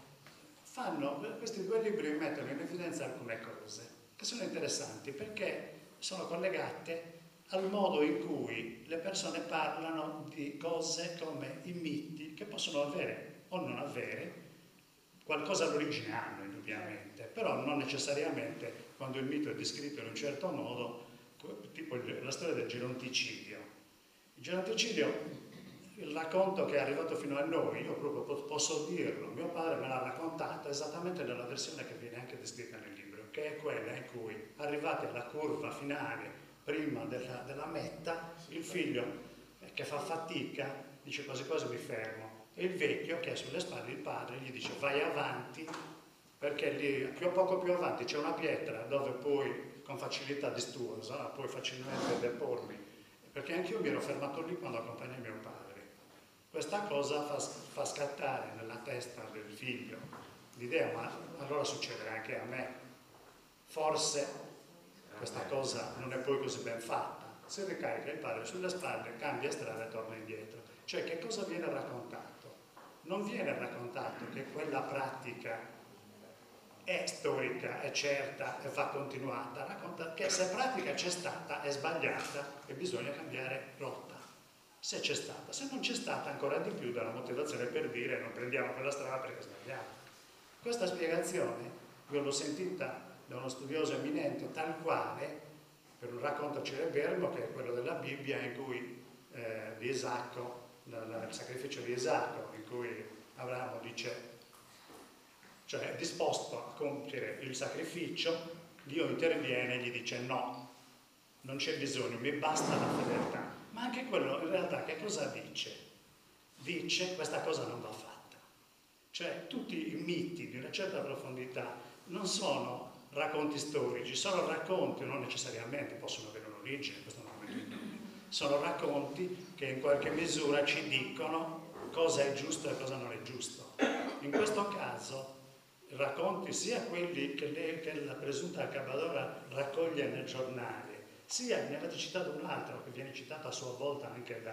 Questi 2 libri mettono in evidenza alcune cose che sono interessanti perché sono collegate al modo in cui le persone parlano di cose come i miti, che possono avere o non avere, qualcosa all'origine hanno indubbiamente, però non necessariamente quando il mito è descritto in un certo modo, tipo la storia del geronticidio. Il geronticidio il racconto che è arrivato fino a noi, io proprio posso dirlo, mio padre me l'ha raccontato esattamente nella versione che viene anche descritta nel libro, che è quella in cui, arrivati alla curva finale, prima della meta, il figlio che fa fatica dice quasi quasi mi fermo, e il vecchio che è sulle spalle il padre gli dice vai avanti, perché lì poco più avanti c'è una pietra dove puoi con facilità distrusa, puoi facilmente depormi, perché anch'io mi ero fermato lì quando accompagnai mio padre. Questa cosa fa scattare nella testa del figlio l'idea, ma allora succederà anche a me. Forse questa cosa non è poi così ben fatta. Se ricarica il padre sulle spalle, cambia strada e torna indietro. Cioè, che cosa viene raccontato? Non viene raccontato che quella pratica è storica, è certa e va continuata. Racconta che se pratica c'è stata, è sbagliata e bisogna cambiare rotta. Se c'è stata, se non c'è stata ancora di più dalla motivazione per dire non prendiamo quella strada perché è sbagliata. Questa spiegazione io l'ho sentita da uno studioso eminente tal quale per un racconto celeberrimo che è quello della Bibbia in cui di Isacco, il sacrificio di Isacco, in cui Abramo dice, cioè è disposto a compiere il sacrificio, Dio interviene e gli dice no, non c'è bisogno, mi basta la fedeltà. Ma anche quello in realtà che cosa dice? Dice questa cosa non va fatta. Cioè tutti i miti di una certa profondità non sono racconti storici, sono racconti, non necessariamente possono avere un'origine, questo non è il dubbio. Sono racconti che in qualche misura ci dicono cosa è giusto e cosa non è giusto. In questo caso i racconti, sia quelli che la presunta accabadora raccoglie nel giornale, sia ne avete citato un altro che viene citato a sua volta anche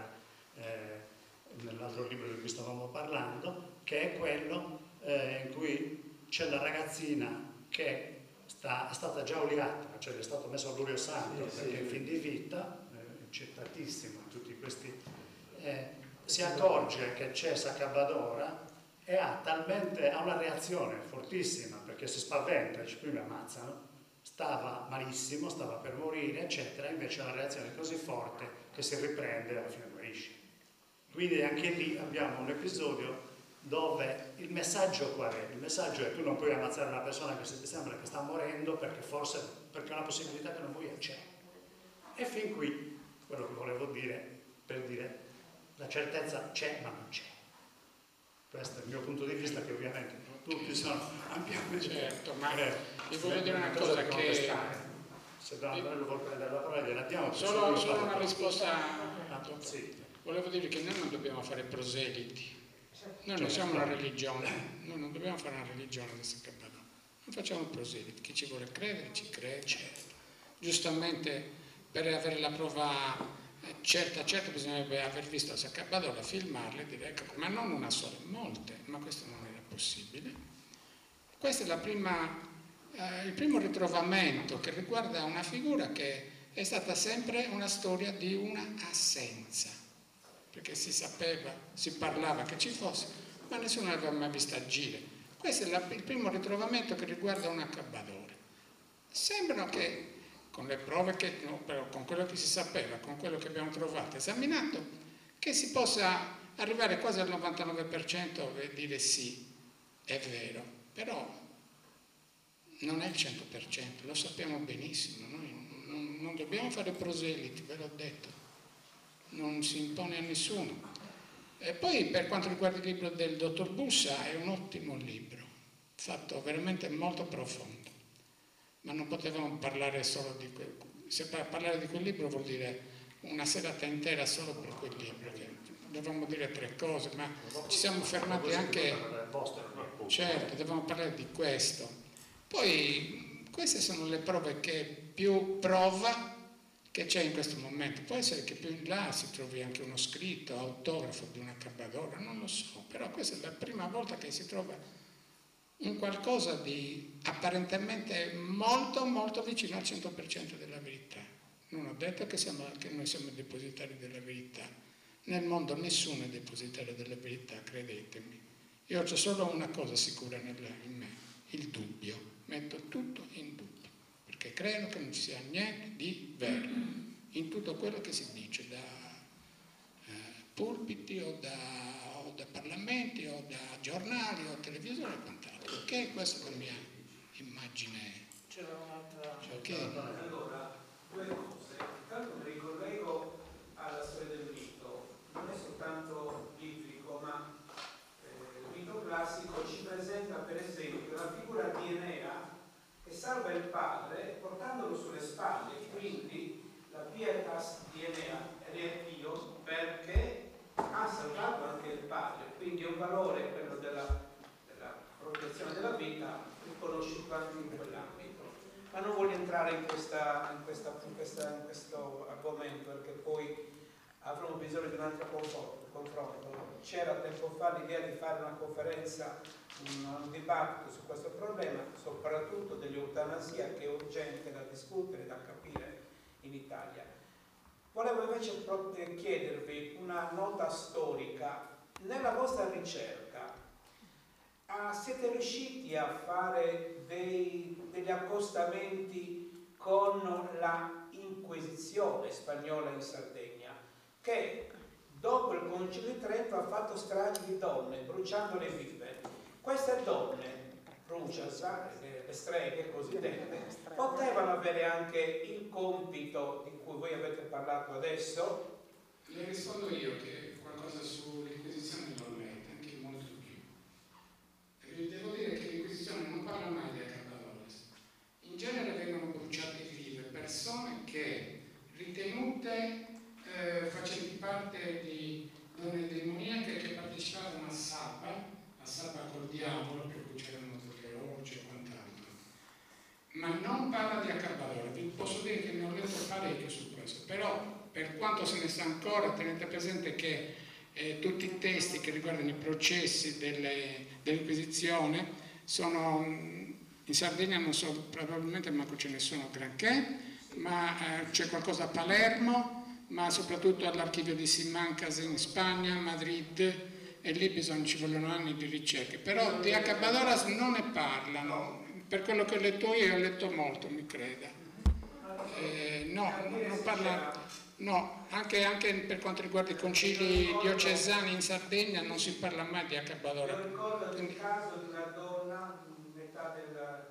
nell'altro libro di cui stavamo parlando, che è quello in cui c'è la ragazzina che è stata già oliata, cioè le è stato messo all'olio santo perché in fin di vita, citatissimo in tutti questi, si accorge che c'è Sacabadora e ha una reazione fortissima perché si spaventa, dice qui mi ammazzano. Stava malissimo, stava per morire, eccetera, invece la reazione è così forte che si riprende e alla fine guarisce. Quindi anche lì abbiamo un episodio dove il messaggio qual è? Il messaggio è tu non puoi ammazzare una persona che ti sembra che sta morendo perché una possibilità che non vuoi c'è. E fin qui quello che volevo dire, per dire la certezza c'è ma non c'è. Questo è il mio punto di vista, che ovviamente tutti sono ampiamente... Certo, ma vi voglio dire una cosa che... Se Don Antonello vuol prendere la parola, gliela diamo. Solo una risposta... Sì. Volevo dire che noi non dobbiamo fare proseliti. Noi non siamo una religione, noi non dobbiamo fare una religione di Sacabadora. Non facciamo proseliti. Chi ci vuole credere, ci crede. Certo. Giustamente, per avere la prova... certo bisognerebbe aver visto Sacabadora, filmarle e dire ecco, ma non una sola, molte, ma questo non era possibile. Questo è il primo ritrovamento che riguarda una figura che è stata sempre una storia di una assenza, perché si parlava che ci fosse, ma nessuno l'aveva mai vista agire. Questo è il primo ritrovamento che riguarda un accabadore. Sembrano che con le prove con quello che si sapeva, con quello che abbiamo trovato, esaminato, che si possa arrivare quasi al 99% e dire sì, è vero, però non è il 100%, lo sappiamo benissimo, noi non dobbiamo fare proseliti, ve l'ho detto, non si impone a nessuno. E poi per quanto riguarda il libro del dottor Bussa è un ottimo libro, fatto veramente molto profondo. Ma non potevamo parlare solo di quel... Se parlare di quel libro vuol dire una serata intera solo per quel libro, che dovevamo dire 3 cose, ma ci siamo fermati anche... Certo, dovevamo parlare di questo. Poi queste sono le prove che più prova che c'è in questo momento. Può essere che più in là si trovi anche uno scritto, autografo di una Accabadora, non lo so, però questa è la prima volta che si trova un qualcosa di apparentemente molto molto vicino al 100% della verità. Non ho detto che noi siamo depositari della verità. Nel mondo nessuno è depositario della verità, credetemi. Io ho solo una cosa sicura in me, il dubbio. Metto tutto in dubbio, perché credo che non ci sia niente di vero in tutto quello che si dice, pulpiti o da parlamenti o da giornali o televisione e quant'altro. Che è questa la mia immagine? C'era un'altra... Allora, due cose. Intanto mi ricollego alla storia del mito. Non è soltanto biblico, ma il mito classico ci presenta per esempio la figura di Enea che salva il padre portandolo sulle spalle, quindi la pietas di Enea è Dio perché ha salvato anche il padre, quindi è un valore, quello della protezione della vita, riconosciuto anche in quell'ambito. Ma non voglio entrare in questo argomento perché poi avremo bisogno di un altro confronto. C'era tempo fa l'idea di fare una conferenza, un dibattito su questo problema, soprattutto dell'eutanasia, che è urgente da discutere, da capire in Italia. Volevo invece chiedervi una nota storica. Nella vostra ricerca siete riusciti a fare degli accostamenti con la Inquisizione spagnola in Sardegna, che dopo il Concilio di Trento ha fatto stragi di donne, bruciandole vive. Queste donne, le streghe cosiddette, potevano avere anche il compito di cui voi avete parlato adesso? Le rispondo io che qualcosa sull'Inquisizione l'ho letta, anche molto più. Devo dire che l'Inquisizione non parla mai di accabadores. In genere vengono bruciate vive persone che, ritenute facenti parte di donne demoniache che partecipavano a Sabba col diavolo, per cui c'erano delle orge e quant'altro. Ma non parla di accabadore. Vi posso dire che ne ho letto parecchio su questo, però per quanto se ne sa ancora, tenete presente che tutti i testi che riguardano i processi dell'Inquisizione sono in Sardegna, non so, probabilmente manco ce ne sono granché, ma c'è qualcosa a Palermo, ma soprattutto all'archivio di Simancas in Spagna, Madrid, e lì ci vogliono anni di ricerche. Però di accabadoras non ne parlano, per quello che ho letto io ho letto molto, mi creda. Non parla, no, anche per quanto riguarda i concili diocesani in Sardegna non si parla mai di accabadora. Io ricordo il caso di una donna in metà del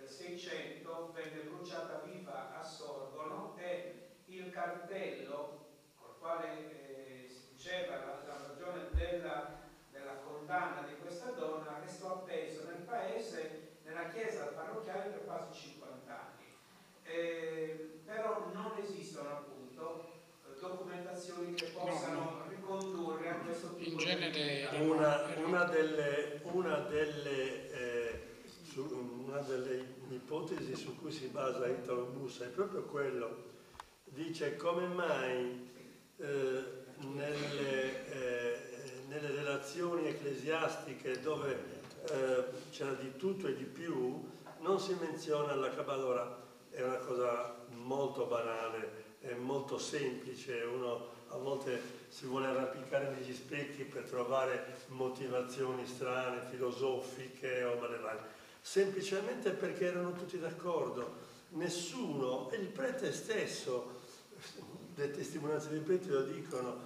600 venne bruciata viva a Sorgono e il cartello col quale si diceva la ragione della condanna di questa donna restò appeso nel paese, nella chiesa parrocchiale per quasi 50 anni. Però non esistono appunto documentazioni che possano ricondurre a questo tipo in genere una delle ipotesi su cui si basa Italo Bussa è proprio quello. Dice come mai nelle relazioni ecclesiastiche dove c'era di tutto e di più non si menziona l'accabadora. È una cosa molto banale, è molto semplice, uno a volte si vuole arrampicare negli specchi per trovare motivazioni strane, filosofiche o malevarie, semplicemente perché erano tutti d'accordo. Nessuno, e il prete stesso, le testimonianze dei preti lo dicono,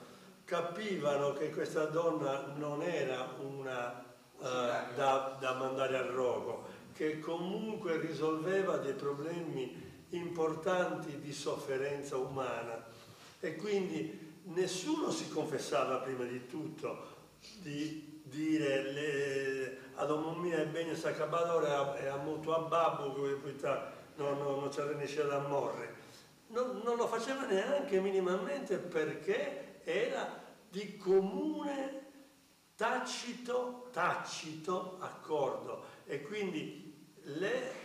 capivano che questa donna non era una da mandare al rogo, che comunque risolveva dei problemi importanti di sofferenza umana, e quindi nessuno si confessava prima di tutto di dire ad omomia è bene s'accabadora e a mutuo a babbo non ci riesce da morre. Non lo faceva neanche minimamente perché era di comune tacito accordo, e quindi le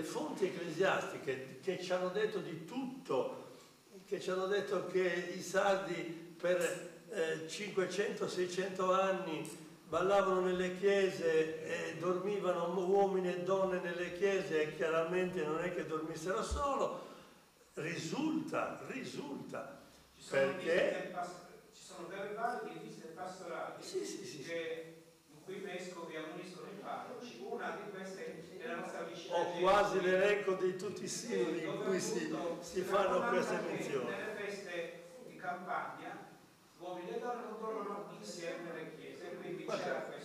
fonti ecclesiastiche che ci hanno detto di tutto, che ci hanno detto che i sardi per 500-600 anni ballavano nelle chiese e dormivano uomini e donne nelle chiese, e chiaramente non è che dormissero solo, risulta perché ci sono verbali di visite pastorali in cui i vescovi ammoniscono i parroci. Una di queste è la nostra vicina ho quasi l'elenco di tutti i sinodi in cui si fanno queste menzioni. Nelle feste di campagna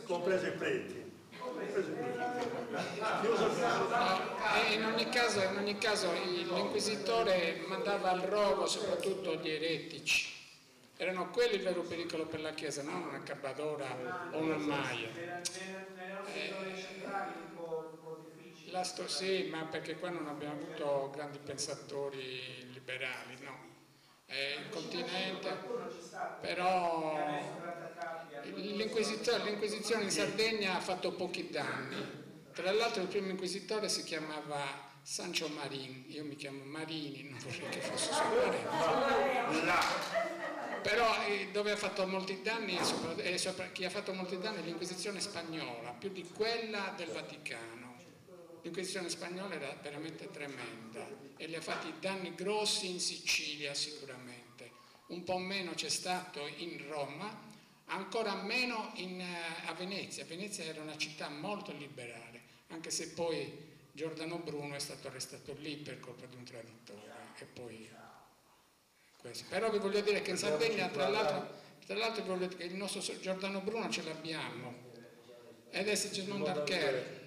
Compresi i preti. In ogni caso l'inquisitore mandava al rogo soprattutto gli eretici. Erano quelli il vero pericolo per la Chiesa, non una Cabbadora o una Maia. Sì, ma perché qua non abbiamo avuto grandi pensatori liberali, no? Il continente, però l'inquisizione in Sardegna ha fatto pochi danni. Tra l'altro il primo inquisitore si chiamava Sancho Marin, io mi chiamo Marini, non vorrei che fosse suo parente. Però dove ha fatto molti danni, chi ha fatto molti danni è l'Inquisizione spagnola, più di quella del Vaticano. L'Inquisizione spagnola era veramente tremenda e le ha fatti danni grossi in Sicilia sicuramente. Un po' meno c'è stato in Roma, ancora meno a Venezia. Venezia era una città molto liberale, anche se poi Giordano Bruno è stato arrestato lì per colpa di un traditore e poi questo. Però vi voglio dire che in Sardegna, tra l'altro vi voglio dire che il nostro Giordano Bruno ce l'abbiamo ed è Sigismondo Alcher,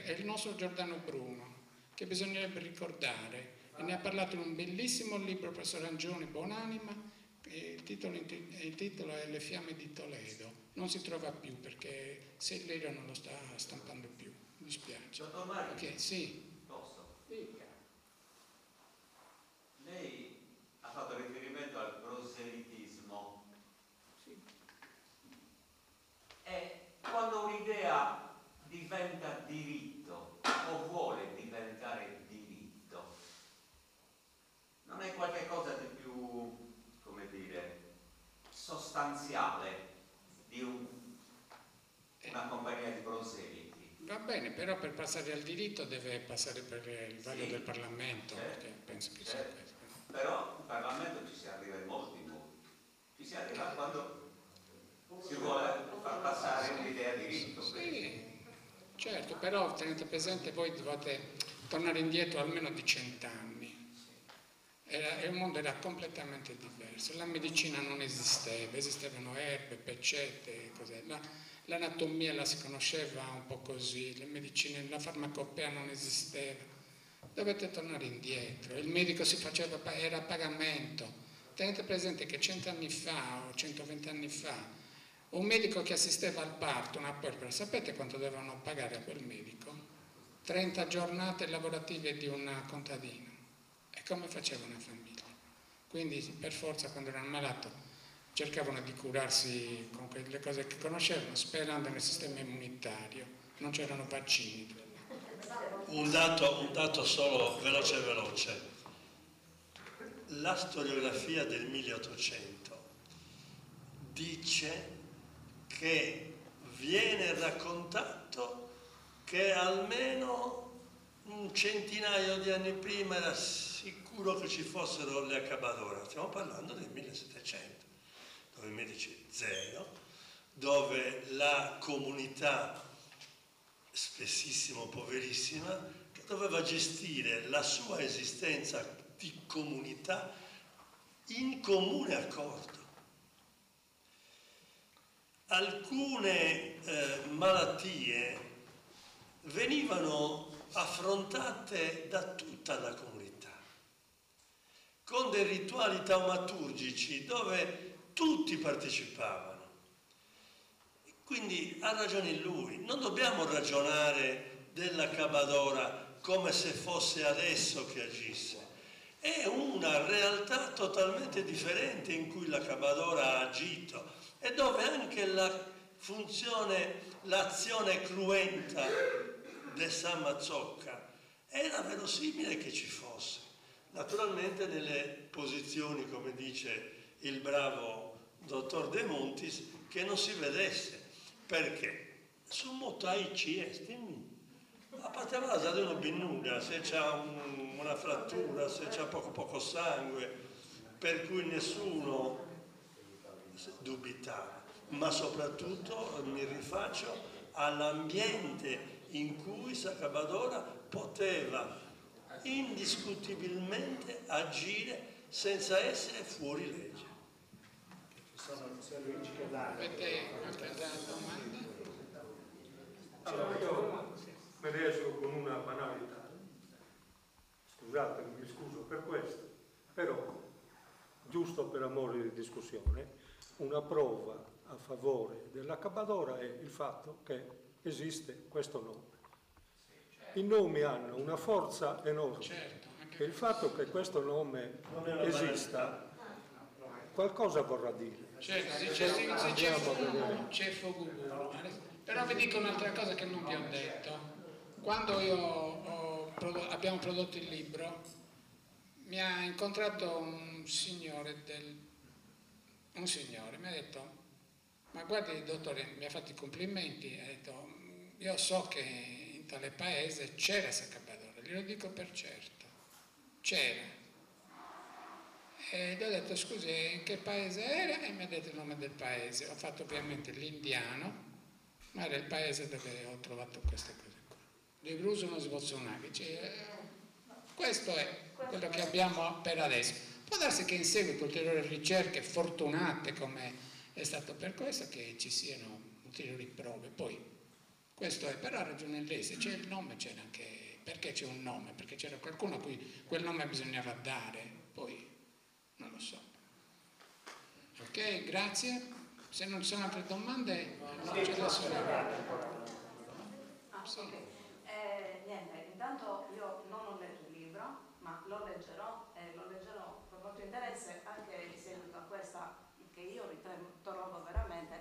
è il nostro Giordano Bruno che bisognerebbe ricordare e ne ha parlato in un bellissimo libro professor Angioni Buonanima. Il titolo è Le fiamme di Toledo, non si trova più perché Sellerio non lo sta stampando più, mi dispiace. Dottor Mario, okay, sì. posso? Lei ha fatto riferimento al proselitismo. Sì. E quando un'idea diventa diritto o vuole diventare diritto, non è qualche cosa di più, come dire, sostanziale di una compagnia di proseliti? Va bene, però per passare al diritto deve passare per il vaglio del Parlamento, perché penso che sia questo. Però in Parlamento ci si arriva in molti modi. Ci si arriva quando si vuole far passare un'idea di diritto. Sì, certo, però tenete presente, voi dovete tornare indietro almeno di 100 anni. Il mondo era completamente diverso, la medicina non esisteva, esistevano erbe, peccette, cos'è. L'anatomia la si conosceva un po' così, le medicine, la farmacopea non esisteva. Dovete tornare indietro, il medico era a pagamento. Tenete presente che 100 anni fa o 120 anni fa un medico che assisteva al parto, una puerpera, sapete quanto dovevano pagare a quel medico? 30 giornate lavorative di un contadino. E come faceva una famiglia? Quindi per forza quando era ammalato cercavano di curarsi con quelle cose che conoscevano, sperando nel sistema immunitario. Non c'erano vaccini. Un dato solo veloce. La storiografia del 1800 dice che viene raccontato che almeno un centinaio di anni prima era sicuro che ci fossero le Accabadora. Stiamo parlando del 1700, dove i medici zero, dove la comunità spessissimo poverissima, che doveva gestire la sua esistenza di comunità in comune accordo. Alcune malattie venivano affrontate da tutta la comunità, con dei rituali taumaturgici dove tutti partecipavano. Quindi ha ragione lui, non dobbiamo ragionare della Cabbadora come se fosse adesso che agisse. È una realtà totalmente differente in cui la Cabbadora ha agito e dove anche l'azione cruenta di San Mazzocca era verosimile che ci fosse. Naturalmente nelle posizioni, come dice il bravo dottor De Montis, che non si vedesse. Perché? Su motai ci estimi. A parte la cosa di uno binnuga, se c'è una frattura, se c'è poco sangue, per cui nessuno dubitava. Ma soprattutto mi rifaccio all'ambiente in cui Sacabadora poteva indiscutibilmente agire senza essere fuori legge. Sono Luigi Chiodani. Avete qualche altra domanda? Allora, io me ne esco con una banalità. Scusate, mi scuso per questo, però, giusto per amore di discussione, una prova a favore della Cabadora è il fatto che esiste questo nome. I nomi hanno una forza enorme, Certo, e il fatto che questo nome esista qualcosa vorrà dire. certo, c'è Foguguru. Però vi dico un'altra cosa che non vi ho detto. Quando abbiamo prodotto il libro, mi ha incontrato un signore, mi ha detto: ma guardi dottore, mi ha fatto i complimenti, ha detto: io so che in tale paese c'era Sacabadora, glielo dico per certo, c'era. E gli ho detto: scusi, in che paese era? E mi ha detto il nome del paese. Ho fatto ovviamente l'indiano, ma era il paese dove ho trovato queste cose qua. Di Bruso non si possono questo è quello che abbiamo per adesso. Può darsi che in seguito ulteriori ricerche fortunate, come è stato per questo, che ci siano ulteriori prove. Poi questo è, però ha ragione lei, se c'è il nome c'era anche, perché c'è un nome? Perché c'era qualcuno a cui quel nome bisognava dare, poi non lo so. Ok, grazie. Se non ci sono altre domande, c'è la sorella. Niente, intanto io non ho letto il libro, ma lo leggerò e lo leggerò con molto interesse anche in seguito a questa che io trovo veramente,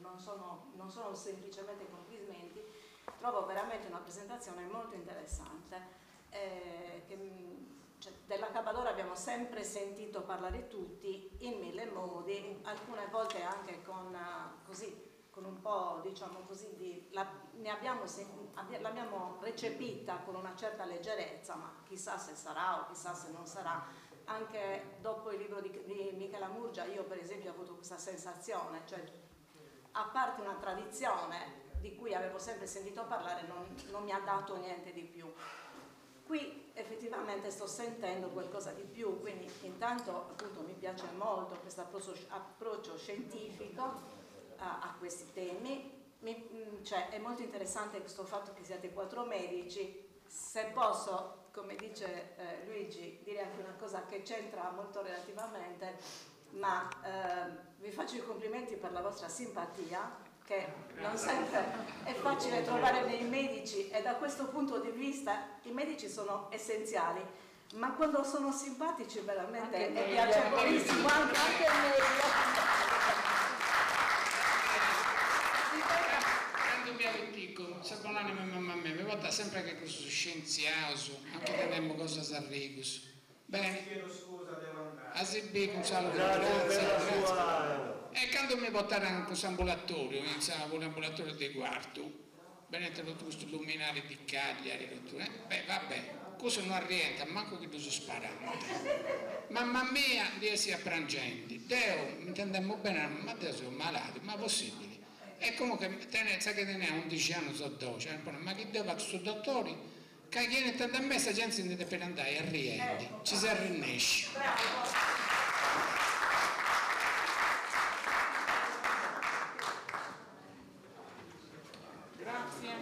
non sono semplicemente complimenti, trovo veramente una presentazione molto interessante. Della Cabadora abbiamo sempre sentito parlare tutti in mille modi, alcune volte anche con un po', diciamo così, l'abbiamo recepita con una certa leggerezza, ma chissà se sarà o chissà se non sarà. Anche dopo il libro di Michela Murgia io per esempio ho avuto questa sensazione, cioè a parte una tradizione di cui avevo sempre sentito parlare, non mi ha dato niente di più. Qui effettivamente sto sentendo qualcosa di più, quindi intanto appunto mi piace molto questo approccio scientifico a questi temi. È molto interessante questo fatto che siate 4 medici. Se posso, come dice Luigi, dire anche una cosa che c'entra molto relativamente, ma vi faccio i complimenti per la vostra simpatia, che non sempre è facile trovare nei medici, e da questo punto di vista i medici sono essenziali, ma quando sono simpatici veramente è piacevolissimo, anche meglio. Quando mi dico, sempre un'anima mamma mia, mi vota sempre che questo scienziato, anche che abbiamo cosa sarrigus. Bene? Chiedo scusa, devo andare. Asibi, un saluto, grazie. E quando mi portarono in questo ambulatorio, iniziavo l'ambulatorio di quarto, venite tutto questo luminare di Cagliari, beh vabbè, cosa non rientra, manco che tu sono sparato. Mamma mia, Dio sia prangenti, Deo, mi intendemmo bene, ma Deo sono malato, ma possibile. E comunque, sa che ne ha 11 anni, sono 12, ma che Deo va questo dottore? Che viene tanto a me, questa gente si deve per andare e rientri, ci si arrinnesce. Grazie.